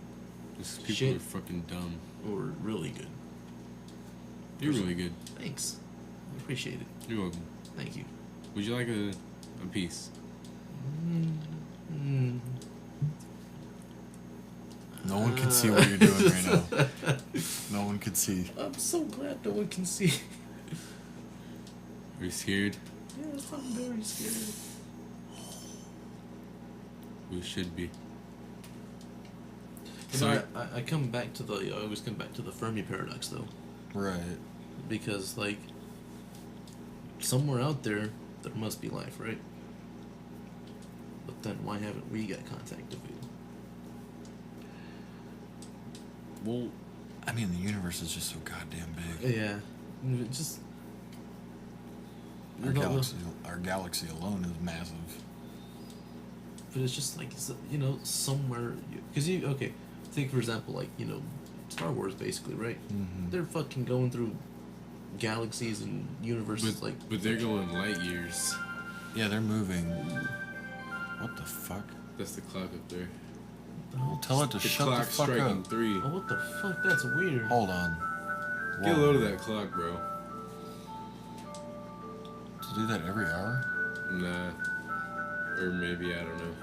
These people Shit. are fucking dumb. or really good. You're really good. Thanks. I appreciate it. You're welcome. Thank you. Would you like a piece? No one can see what you're doing right now. No one can see. I'm so glad no one can see. Are you scared? Yes, I'm very scared. We should be. So I come back to I always come back to the Fermi paradox though, Right. because like somewhere out there must be life, right? But then why haven't we got contact with it? Well, I mean, the universe is just so goddamn big. Yeah, just Our galaxy alone is massive. But it's just like somewhere because take for example like Star Wars basically, right? Mm-hmm. They're fucking going through galaxies and universes but they're going light years. Yeah, they're moving. What the fuck? That's the clock up there. Well, tell it to The shut the clock fuck striking up. 3. Oh, what the fuck? That's weird. Hold on. Get a Whoa. load of that clock, bro. To do that every hour? Nah. Or maybe, I don't know.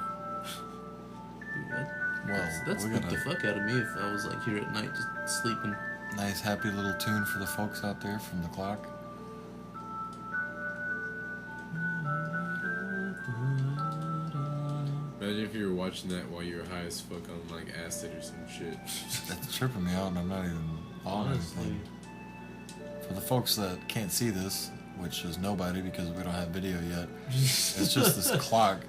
Dude, Well, that's we spooked got the fuck out of me if I was like here at night just sleeping. nice happy little tune for the folks out there from the clock. Imagine if you were watching that while you were high as fuck on like acid or some shit. That's tripping me out, and I'm not even on Honestly. anything. For the folks that can't see this, which is nobody because we don't have video yet, it's just this clock,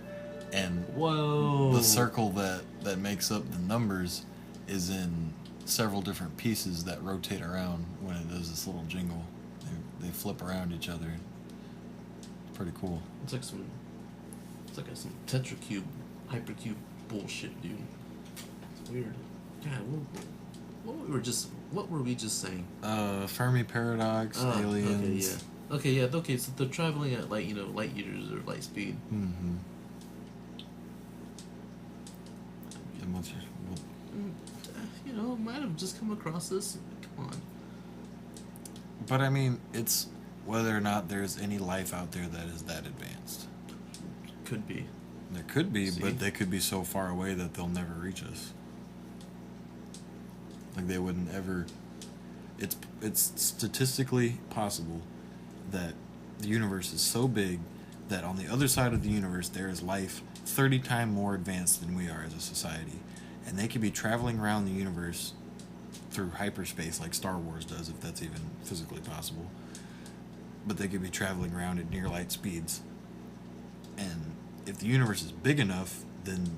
and Whoa. the circle that makes up the numbers is in several different pieces that rotate around when it does this little jingle. They flip around each other. It's pretty cool. It's like some tetracube, hypercube bullshit, dude. It's weird. God, what were we just saying? Fermi paradox, aliens. Okay, yeah. Okay, so they're traveling at light years or light speed. Mm-hmm. And what's Might have just come across this. Come on. But I mean, it's whether or not there's any life out there that is that advanced. Could be. There could be, See? but they could be so far away that they'll never reach us. Like they wouldn't ever. It's statistically possible that the universe is so big that on the other side of the universe there is life 30 times more advanced than we are as a society, and they could be traveling around the universe through hyperspace like Star Wars does, if that's even physically possible. But they could be traveling around at near light speeds, and if the universe is big enough, then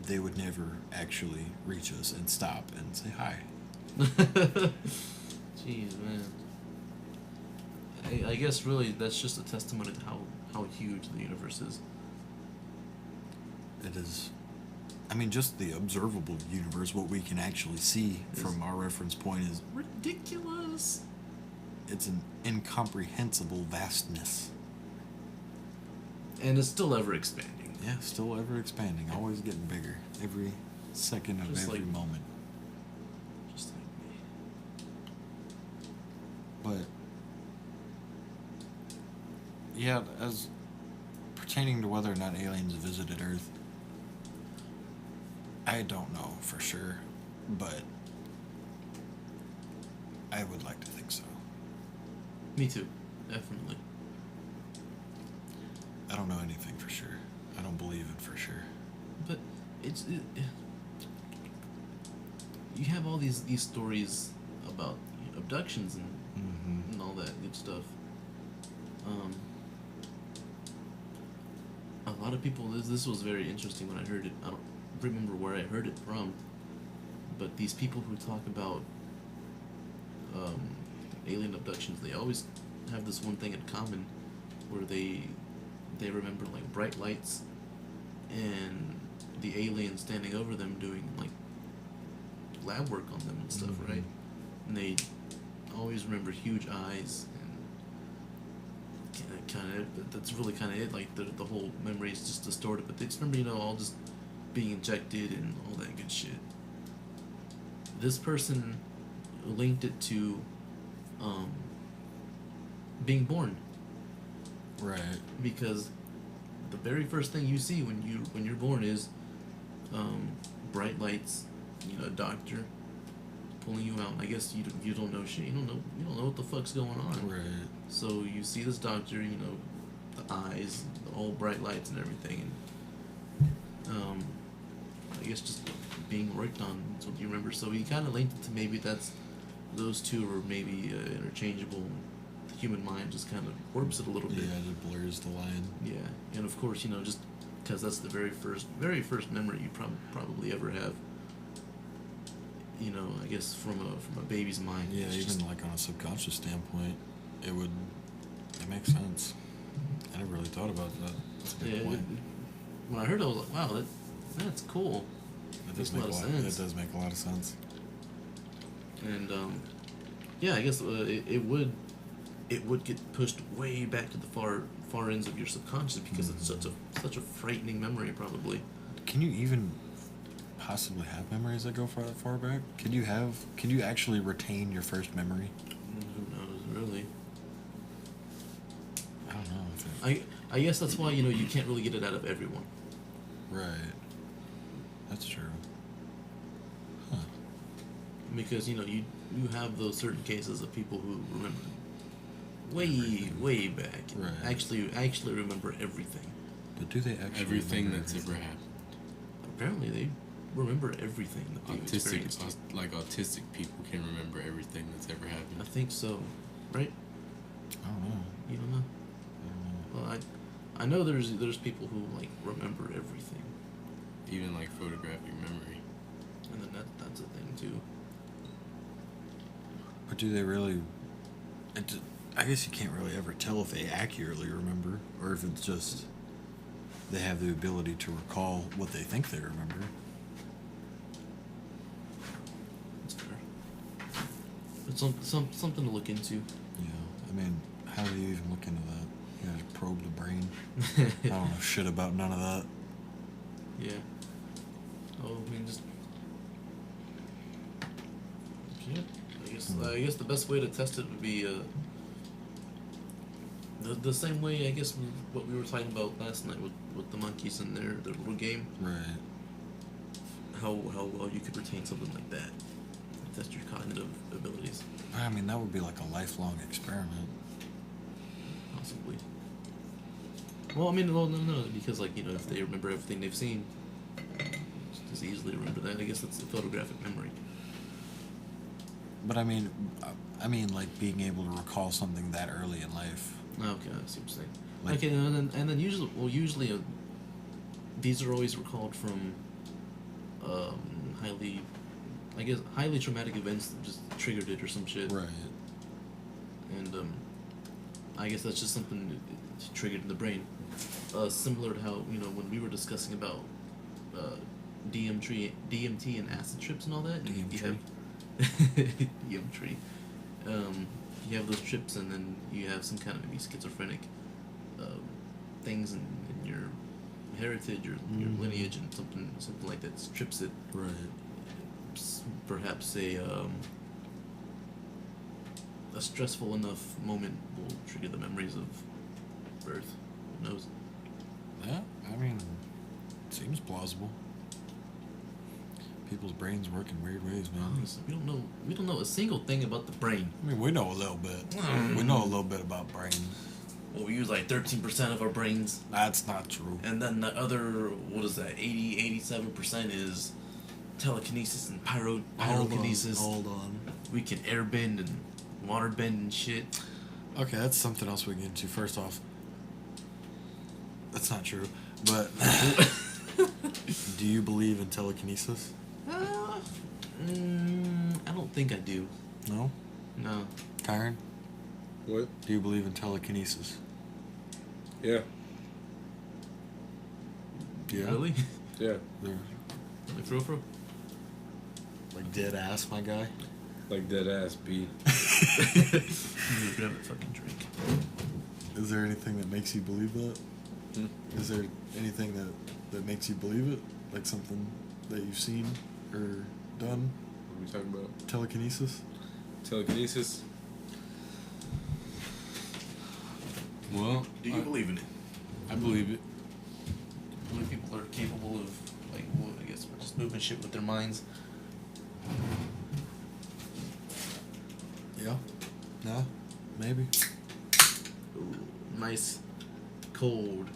they would never actually reach us and stop and say hi. Jeez, man. I guess really that's just a testimony to how huge the universe is. It is. I mean, just the observable universe, what we can actually see from our reference point is Ridiculous. it's an incomprehensible vastness. And it's still ever expanding. Yeah, still ever expanding, always getting bigger every second of Just every like- moment. Just like me. But yeah, as pertaining to whether or not aliens visited Earth, I don't know for sure, but I would like to think so. Me too. Definitely. I don't know anything for sure. I don't believe it for sure. But you have all these stories about abductions and all that good stuff. A lot of people. This was very interesting when I heard it. I don't remember where I heard it from, but these people who talk about alien abductions, they always have this one thing in common, where they remember like bright lights and the alien standing over them doing like lab work on them and stuff, right? And they always remember huge eyes and that's really kind of it. Like the whole memory is just distorted, but they just remember all just being injected and all that good shit. This person linked it to being born. Right. Because the very first thing you see when you're born is bright lights, a doctor pulling you out. I guess you don't know shit. You don't know what the fuck's going on. Right. So you see this doctor, the eyes, all bright lights and everything, and I guess just being worked on. That's what you remember. So he kind of linked it to maybe those two are maybe interchangeable. The human mind just kind of warps it a little bit. Yeah, it blurs the line. Yeah, and of course, just because that's the very first memory you probably ever have. I guess from a baby's mind. Yeah, even just, like on a subconscious standpoint, it makes sense. I never really thought about that. That's a good point. When I heard it, I was like, wow, that's cool. That does make a lot of sense. That does make a lot of sense. And yeah, I guess it would get pushed way back to the far ends of your subconscious because it's such a frightening memory, probably. Can you even possibly have memories that go that far back? Can you actually retain your first memory? Who knows, really? I don't know. I guess that's why you can't really get it out of everyone. Right. That's true. Huh. Because you have those certain cases of people who remember way back. Right. Actually remember everything. But do they actually everything that's ever happened? Apparently they remember everything that they've experienced. Autistic people can remember everything that's ever happened. I think so, right? I don't know. You don't know? Well, I know there's people who remember everything. Even photographic memory. And then that's a thing too. But do they really? I guess you can't really ever tell if they accurately remember, or if it's just they have the ability to recall what they think they remember. That's fair. It's something to look into. Yeah, I mean, how do you even look into that? You gotta probe the brain. I don't know shit about none of that. Yeah. Oh, I mean, just yeah. I guess the best way to test it would be the same way, I guess, what we were talking about last night with the monkeys and their little game. Right. How well you could retain something like that. Test your cognitive abilities. I mean, that would be like a lifelong experiment. Possibly. Well, I mean, no, because if they remember everything they've seen, just as easily remember that. I guess that's a photographic memory. But I mean, like being able to recall something that early in life. Okay, I see what you're saying. Okay, and then usually, these are always recalled from highly traumatic events that just triggered it or some shit. Right. And I guess that's just something that triggered in the brain. Similar to how when we were discussing about DMT and acid trips and all that. You have DMT. You have those trips, and then you have some kind of maybe schizophrenic things in your heritage or your lineage, and something like that trips it. Right. Perhaps a stressful enough moment will trigger the memories of birth. Who knows? Yeah, I mean, it seems plausible. People's brains work in weird ways, man. Honestly, we don't know a single thing about the brain. I mean, we know a little bit. We know a little bit about brains. Well, we use 13% of our brains. That's not true. And then the other, 87% is telekinesis and pyrokinesis. Hold on. We can airbend and waterbend and shit. Okay, that's something else we can get into. First off, that's not true. But do you believe in telekinesis? I don't think I do. No? No. Kieran? What? Do you believe in telekinesis? Yeah. Yeah? Really? Yeah. Like fro? Like dead ass, my guy? Like dead ass B. You grab a fucking drink. Is there anything that makes you believe that? Is there anything that makes you believe it? Like something that you've seen or done? What are we talking about? Telekinesis? Telekinesis? Well, Do you believe in it? I believe it. How many people are capable of, like, well, I guess, just moving shit with their minds? Yeah. Yeah. Maybe. Ooh, nice, cold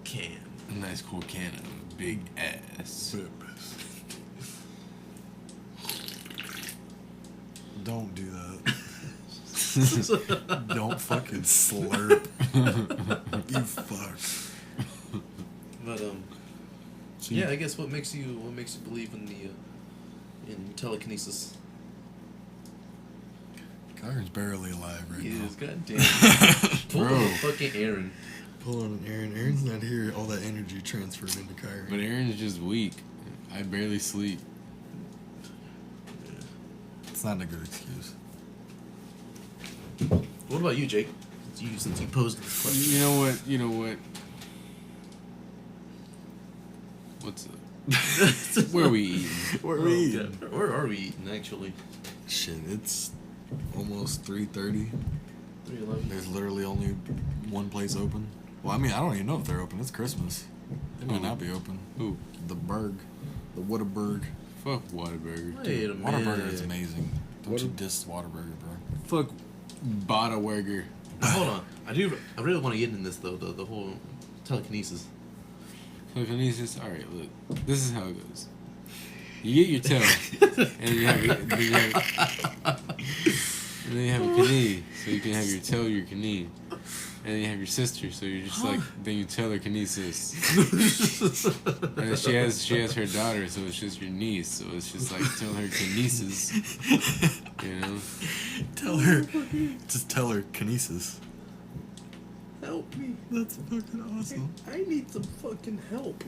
can. A nice cool can of big ass. Don't do that. Don't fucking slurp. You fuck. But yeah, I guess what makes you believe in the in telekinesis? Kyron's barely alive right now. Is goddamn. Pull Bro. on fucking Aaron. Pull on Aaron. Aaron's not here. All that energy transferred into Kyron. But Aaron's just weak. I barely sleep. It's not a good excuse. What about you, Jake? Since you posed this question. You know what? What's up? Where are we eating? Where are we eating? Yeah. Where are we eating, actually? Shit, it's almost 3:30. 3:11. There's literally only one place open. Well, I mean, I don't even know if they're open. It's Christmas. They might not be open. Who? The Berg. The Whataburger. Fuck Whataburger. Wait a minute. Whataburger is amazing. Don't you diss Whataburger, bro. Fuck Badaburger. Hold on. I really want to get into this, though, the whole telekinesis. Telekinesis. All right, look. This is how it goes. You get your tail, and then you have a knee, so you can have your tail, your knee, and then you have your sister, so you're just like then you telekinesis. And then she has her daughter, so it's just your niece, so it's just like tell her kinesis, you know. Just tell her kinesis. Help me. That's fucking awesome. I need some fucking help.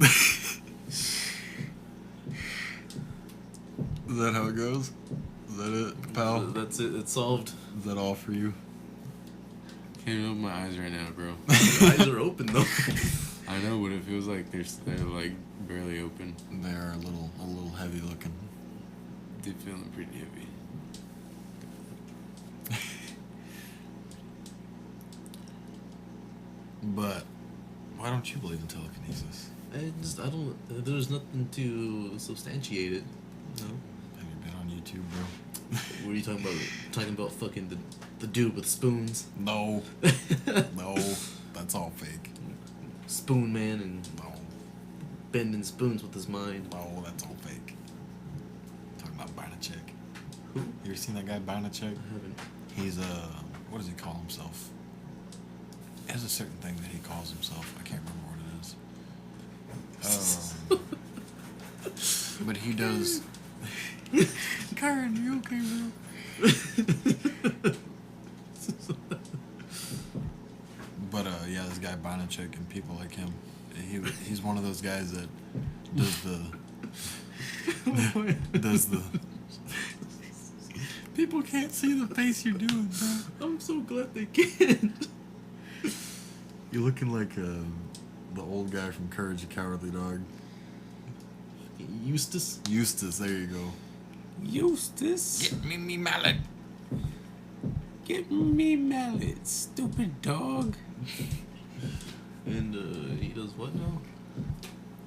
Is that how it goes? Is that it, pal? That's it. It's solved. Is that all for you? Can't even open my eyes right now, bro. Your eyes are open, though. I know, but it feels like they're like barely open. They are a little heavy looking. They're feeling pretty heavy. But why don't you believe in telekinesis? I don't. There's nothing to substantiate it. No. Have you been on YouTube, bro? What are you talking about? Talking about fucking the dude with spoons? No. No. That's all fake. Spoon man and No. bending spoons with his mind. No, that's all fake. Talking about buying a chick. Who? You ever seen that guy buying a chick? I haven't. He's what does he call himself? There's a certain thing that he calls himself. I can't remember what it is. But he does. Karen, you okay, bro? But yeah, this guy buying a chick and people like him. He's one of those guys that does the. People can't see the face you're doing, bro. I'm so glad they can't. You're looking like the old guy from Courage the Cowardly Dog. Eustace? Eustace, there you go. Eustace? Get me mallet. Get me mallet, stupid dog. And he does what now?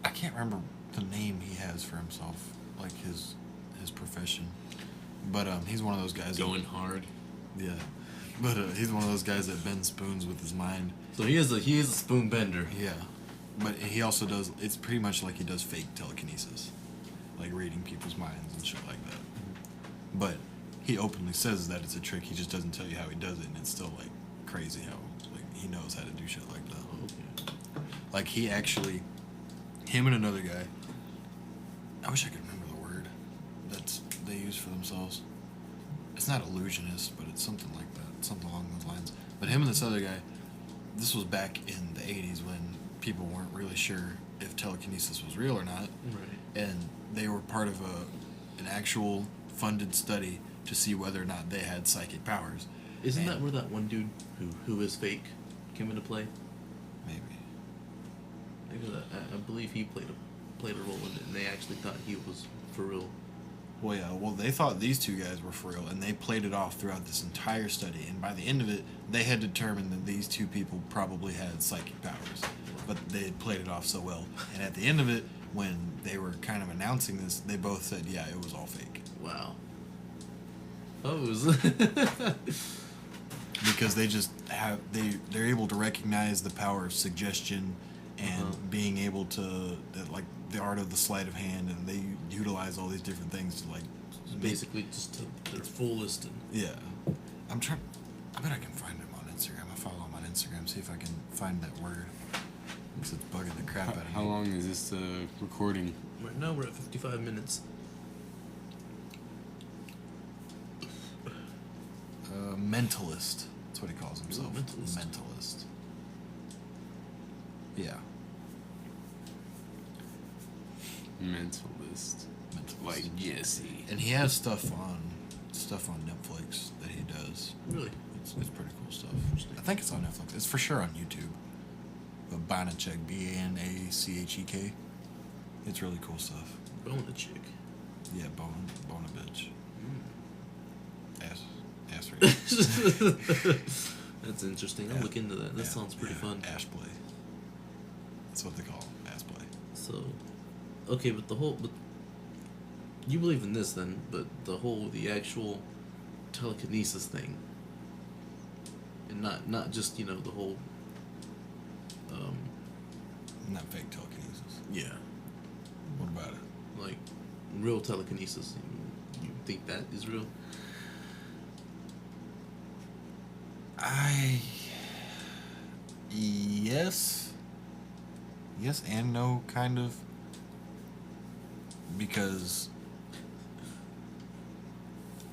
I can't remember the name he has for himself, like his profession. But he's one of those guys. Going hard. Yeah. But he's one of those guys that bends spoons with his mind. So he is a spoon bender. Yeah. But he also does, it's pretty much like he does fake telekinesis. Like reading people's minds and shit like that. Mm-hmm. But he openly says that it's a trick, he just doesn't tell you how he does it, and it's still like crazy how like he knows how to do shit like that. Okay. Like he actually, him and another guy, I wish I could remember the word that they use for themselves. It's not illusionist, but it's something like that, something along those lines. But him and this other guy, this was back in the 80s when people weren't really sure if telekinesis was real or not. Right. And they were part of an actual funded study to see whether or not they had psychic powers. Isn't that where that one dude who is fake came into play? Maybe. I believe he played a role in it, and they actually thought he was for real. Well, yeah. Well, they thought these two guys were for real, and they played it off throughout this entire study. And by the end of it, they had determined that these two people probably had psychic powers, but they had played it off so well. And at the end of it, when they were kind of announcing this, they both said, "Yeah, it was all fake." Wow. Oh, it was. Because they just have they're able to recognize the power of suggestion and being able to like the art of the sleight of hand, and they utilize all these different things to like Basically, just to their fullest. And yeah. I bet I can find him on Instagram. I follow him on Instagram. See if I can find that word. Because it's bugging the crap out of me. How long is this recording? right now, we're at 55 minutes. Mentalist. That's what he calls himself. Ooh, mentalist. Mentalist. Yeah. Mentalist. Like Jesse. And he has stuff on Netflix that he does. Really? It's pretty cool stuff. I think it's on Netflix. It's for sure on YouTube. But Banachek, Banachek. It's really cool stuff. Bone a chick. Yeah, bone a bitch. Ass rape. That's interesting. I'll look into that. That sounds pretty fun. Ash play. That's what they call it, ass play. So, okay, but you believe in this then? But the actual telekinesis thing, and not just the whole. Not fake telekinesis. Yeah. What about it? Like real telekinesis. You think that is real? Yes and no, kind of, because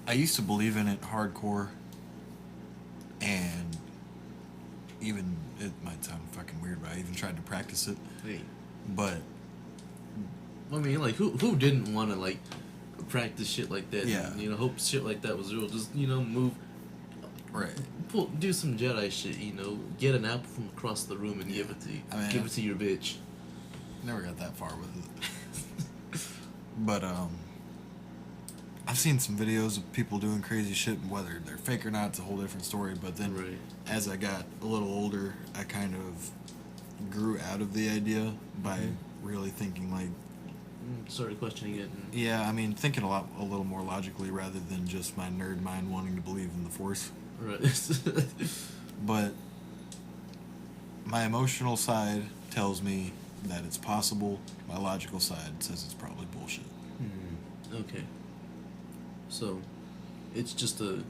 I used to believe in it hardcore, and even, it might sound fucking weird, but I even tried to practice it, Hey. but I mean, like, who didn't want to, like, practice shit like that? Yeah. And, hope shit like that was real. Just, move. right. Do some Jedi shit, get an apple from across the room and give it to your bitch. Never got that far with it. But, I've seen some videos of people doing crazy shit, and whether they're fake or not, it's a whole different story. But then, Right. as I got a little older, I kind of grew out of the idea by really thinking, like, Started questioning it. And yeah, I mean, thinking a little more logically rather than just my nerd mind wanting to believe in the Force. right. But my emotional side tells me that it's possible. My logical side says it's probably bullshit. Okay. So, it's just a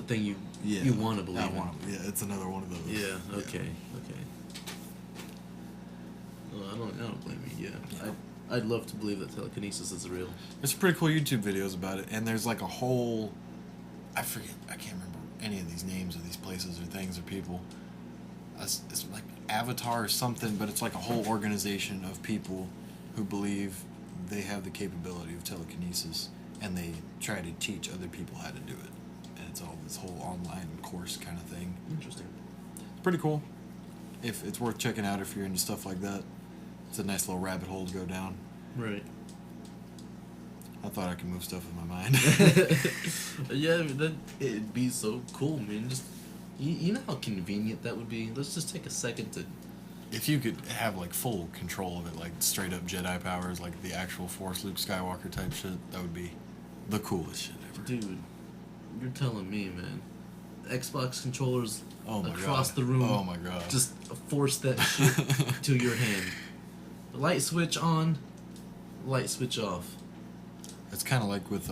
thing you want to believe in. Yeah, it's another one of those. Yeah. Okay. Well, I don't blame you. Yeah. I'd love to believe that telekinesis is real. There's pretty cool YouTube videos about it, and there's like a whole, I can't remember any of these names of these places or things or people. It's like Avatar or something, but it's like a whole organization of people who believe they have the capability of telekinesis, and they try to teach other people how to do it. And it's all this whole online course kind of thing. Interesting. It's pretty cool. If it's worth checking out if you're into stuff like that. It's a nice little rabbit hole to go down. Right. I thought I could move stuff with my mind. Yeah, I mean, it'd be so cool, man. Just you know how convenient that would be. Let's just take a second to. If you could have like full control of it, like straight up Jedi powers, like the actual Force Luke Skywalker type shit, that would be the coolest shit ever. Dude, you're telling me, man. Xbox controllers Oh my across God. the room. Oh my God. Just force that shit to your hand. Light switch on, light switch off. It's kind of like with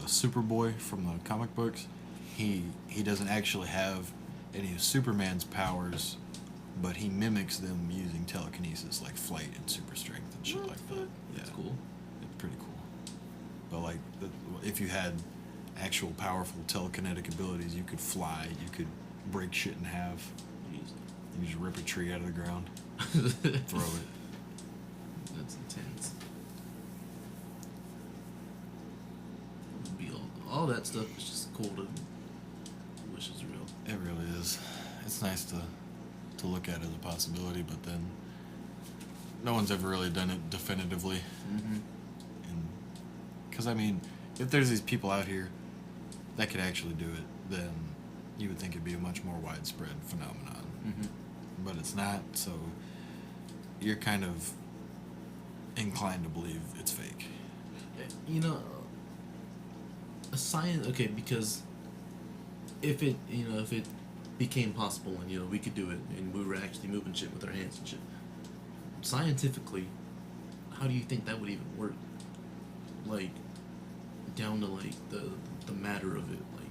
Superboy from the comic books. He doesn't actually have any of Superman's powers, but he mimics them using telekinesis, like flight and super strength and shit like that. Yeah, That's cool. It's pretty cool. But like, if you had actual powerful telekinetic abilities, you could fly, you could break shit in half. You just rip a tree out of the ground, throw it. That's intense. Would be all that stuff is just cool to wish is real. It really is. It's nice to look at as a possibility, but then no one's ever really done it definitively. Mm-hmm. Because, I mean, if there's these people out here that could actually do it, then you would think it'd be a much more widespread phenomenon. Mm-hmm. But it's not, so you're kind of inclined to believe it's fake. You know, a science. Okay, because if it became possible and we could do it and we were actually moving shit with our hands and shit, scientifically, how do you think that would even work? Like, down to like the matter of it, like.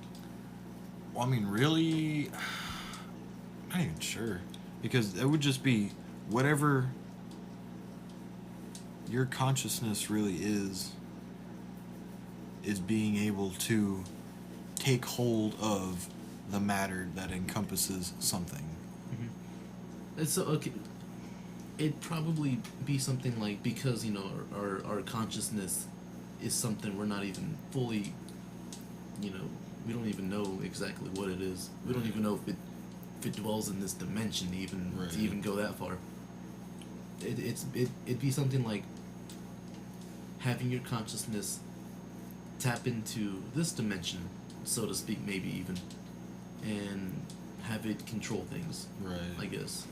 Well, I mean, really, I'm not even sure, because it would just be whatever your consciousness really is being able to take hold of the matter that encompasses something. Mm-hmm. It's okay. It'd probably be something like, because our consciousness is something we're not even fully, we don't even know exactly what it is. We don't even know if it dwells in this dimension to even go that far. It'd be something like having your consciousness tap into this dimension, so to speak, maybe even, and have it control things. Right. I guess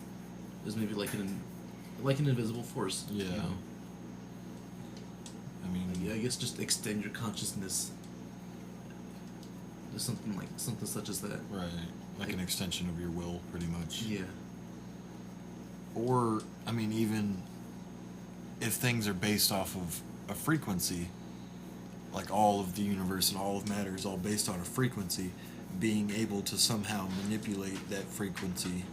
there's maybe like an invisible force. Yeah. I mean, I guess just extend your consciousness to something such as that. right. Like an extension of your will, pretty much. Yeah. Or, I mean, even if things are based off of a frequency, like all of the universe and all of matter is all based on a frequency, being able to somehow manipulate that frequency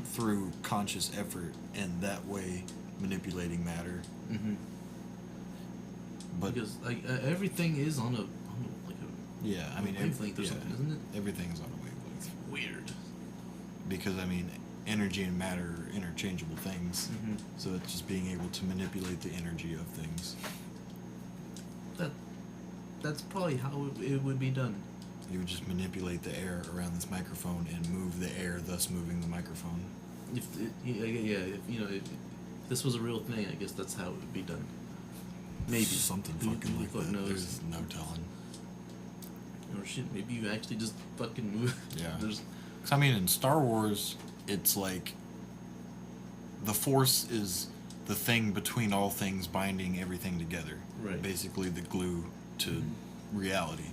through conscious effort, and that way manipulating matter. Mm-hmm. But because everything is on a yeah, I mean, wavelength or something, isn't it? Everything's on a wavelength. Weird. Because, I mean, energy and matter are interchangeable things, Mm-hmm. so it's just being able to manipulate the energy of things. That's probably how it would be done. You would just manipulate the air around this microphone and move the air, thus moving the microphone. If this was a real thing, I guess that's how it would be done. Maybe Something Who fucking like that. knows? There's no telling. Or shit, maybe you actually just fucking move. Yeah. There's. 'Cause, I mean, in Star Wars, it's like the Force is the thing between all things, binding everything together. Right. Basically, the glue to reality,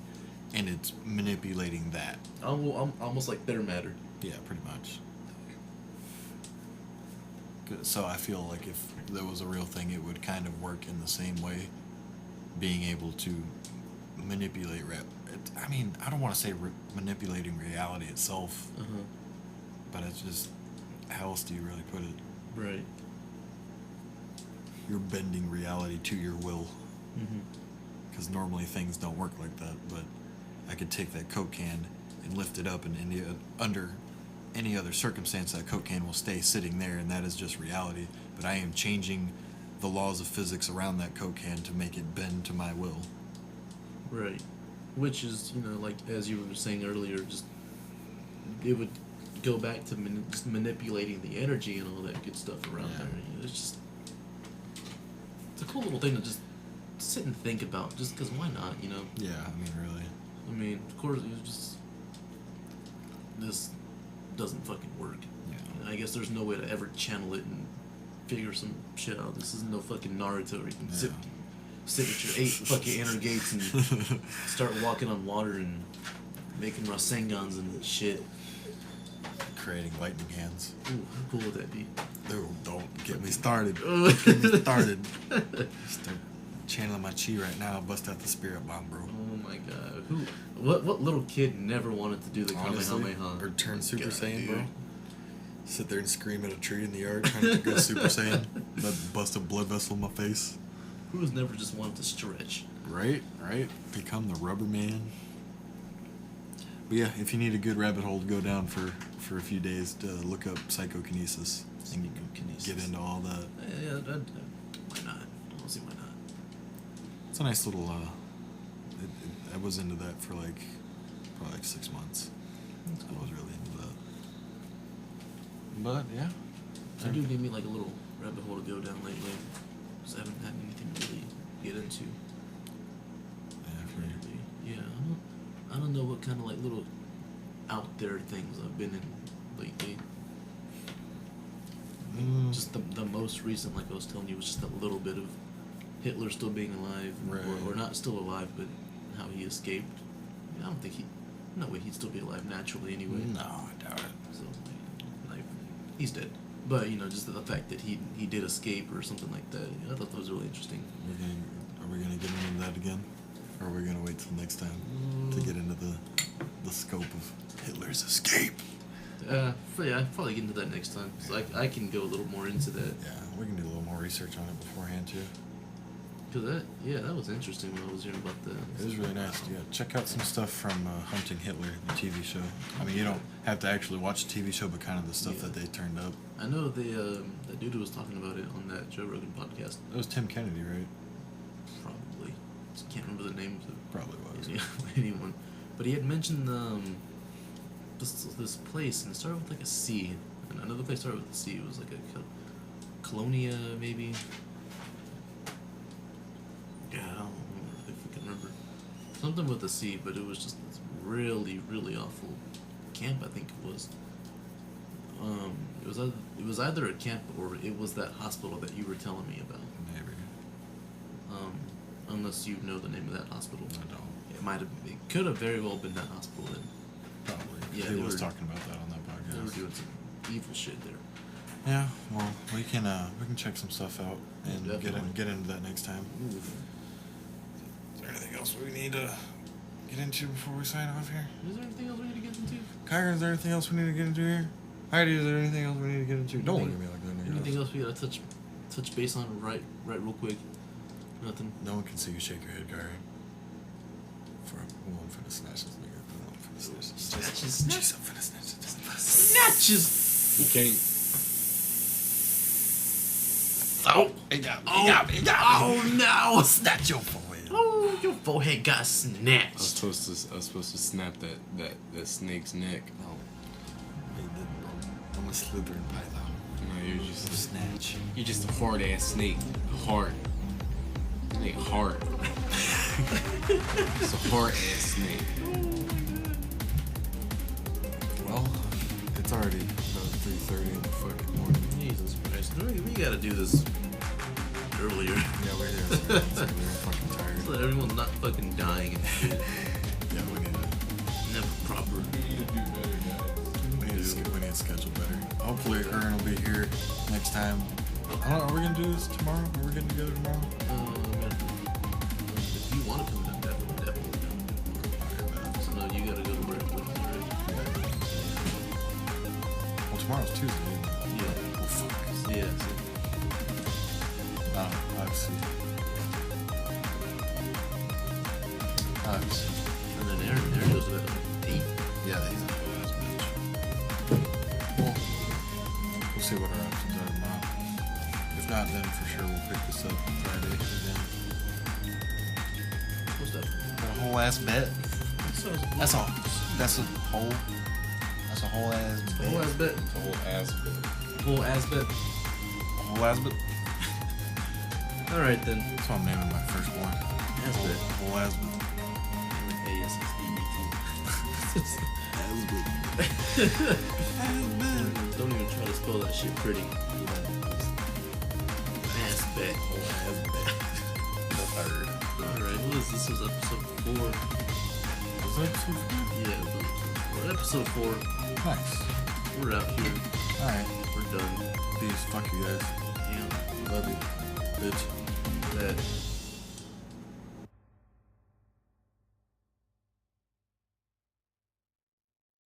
and it's manipulating that. Almost like their matter. Yeah, pretty much. So I feel like if there was a real thing, it would kind of work in the same way, being able to manipulate I mean, I don't want to say manipulating reality itself, but it's just, how else do you really put it? Right. You're bending reality to your will. Mm-hmm. Because normally things don't work like that, but I could take that Coke can and lift it up, and under any other circumstance, that Coke can will stay sitting there, and that is just reality. But I am changing the laws of physics around that Coke can to make it bend to my will. Right. Which is, like as you were saying earlier, just it would go back to just manipulating the energy and all that good stuff around there. It's a cool little thing to just sit and think about, just because why not, Yeah, I mean, really. I mean, of course, this doesn't fucking work. Yeah. I guess there's no way to ever channel it and figure some shit out. This isn't no fucking Naruto where you can sit at your 8 fucking inner gates and start walking on water and making Rasengans and shit. Creating lightning hands. Ooh, how cool would that be? Dude, don't get me started. Get me started. Start channeling my chi right now. Bust out the spirit bomb, bro. Oh my god. What little kid never wanted to do the Kamehameha? Or turn Super God, Saiyan, dude. bro. Sit there and scream at a tree in the yard trying to go Super Saiyan. That bust a blood vessel in my face. Who has never just wanted to stretch? Right. Become the rubber man. But yeah, if you need a good rabbit hole to go down for a few days, to look up psychokinesis and get into all that. Yeah, why not? I don't see why not. It's a nice little. I was into that for probably 6 months. I was really into that. But yeah, I do give me like a little rabbit hole to go down lately, because I haven't had anything to really get into. Yeah, I don't know what kind of like little out there things I've been in lately. Just the most recent, like I was telling you, was just a little bit of Hitler still being alive, Right. or not still alive, but how he escaped. I don't think no way he'd still be alive naturally anyway. No, I doubt it. So, like, he's dead. But just the fact that he did escape or something like that, I thought that was really interesting. Are we gonna get into that again, or are we gonna wait till next time to get into the scope of Hitler's escape? Yeah, I'll probably get into that next time. So I can go a little more into that. Yeah, we can do a little more research on it beforehand too. Cause that was interesting when I was hearing about that. It was really nice. Yeah, check out some stuff from Hunting Hitler, the TV show. I mean, you don't have to actually watch the TV show, but kind of the stuff that they turned up. I know that dude who was talking about it on that Joe Rogan podcast. It was Tim Kennedy, right? Probably. Just can't remember the names of Probably was. anyone. But he had mentioned this place, and it started with like a C. And another place started with a C. It was like a Colonia, maybe. Yeah, I don't know if I can remember. Something with a C, but it was just this really, really awful camp, I think it was. It was either a camp or it was that hospital that you were telling me about. Maybe. Unless you know the name of that hospital. I don't. It could have very well been that hospital then. Probably. Yeah, he they was were- talking about that on that They were podcast. doing some evil shit there. Yeah, well, we can check some stuff out and Definitely. get into that next time. Ooh. Is there anything else we need to get into before we sign off here? Is there anything else we need to get into? Kyron, is there anything else we need to get into here? Heidi, is there anything else we need to get into? Don't look at me like that. nigga. Anything else we gotta touch base on right real quick? Nothing. No one can see you shake your head, Kyron. For one for the snatches, nigga. One for the snatches. Snatches. She's up for the snatches. Snatches! You can't. Oh, he got me. Oh no! Snatch your forehead. Oh, your forehead got I was snatched. supposed to snap that snake's neck. Oh, he did, bro. I'm a Slytherin python. No, you're just A snatch. You're just a hard ass snake. Hard. Snake hard. It's a hard ass snake. Well, it's already about 3:30 in the fucking morning. Jesus Christ. We gotta do this earlier. Yeah, we're here. We're fucking So tired. that everyone's not fucking dying and shit. Yeah, we need to. Never proper. We need to schedule better. Hopefully, Ern will be here next time. I don't know. Are we gonna do this tomorrow? Are we getting together tomorrow? If you want to come down, definitely come down. So no, you gotta go to work. Well, tomorrow's Tuesday. Isn't it? Yeah. Oh fuck. Yeah. Obviously. Obviously. And then Aaron goes to 8. Yeah, he's a whole ass bitch. Well, we'll see what our options are tomorrow. If not, then for sure we'll pick this up Friday again. What's that? Got a whole ass bet. That's all. That's a whole. That's a whole ass bet. Whole ass bet. The whole ass bit. Whole ass bet. A whole ass bet. Alright then. That's what I'm naming my firstborn. Ass bet. Whole ass bet. Don't even try to spell that shit pretty. Ass bet. Alright, this is episode 4. Was that episode 4? Yeah, we're episode 4. Nice. We're out here. Alright. We're done. Peace. Fuck you guys. Yeah. Love you. Bitch. That.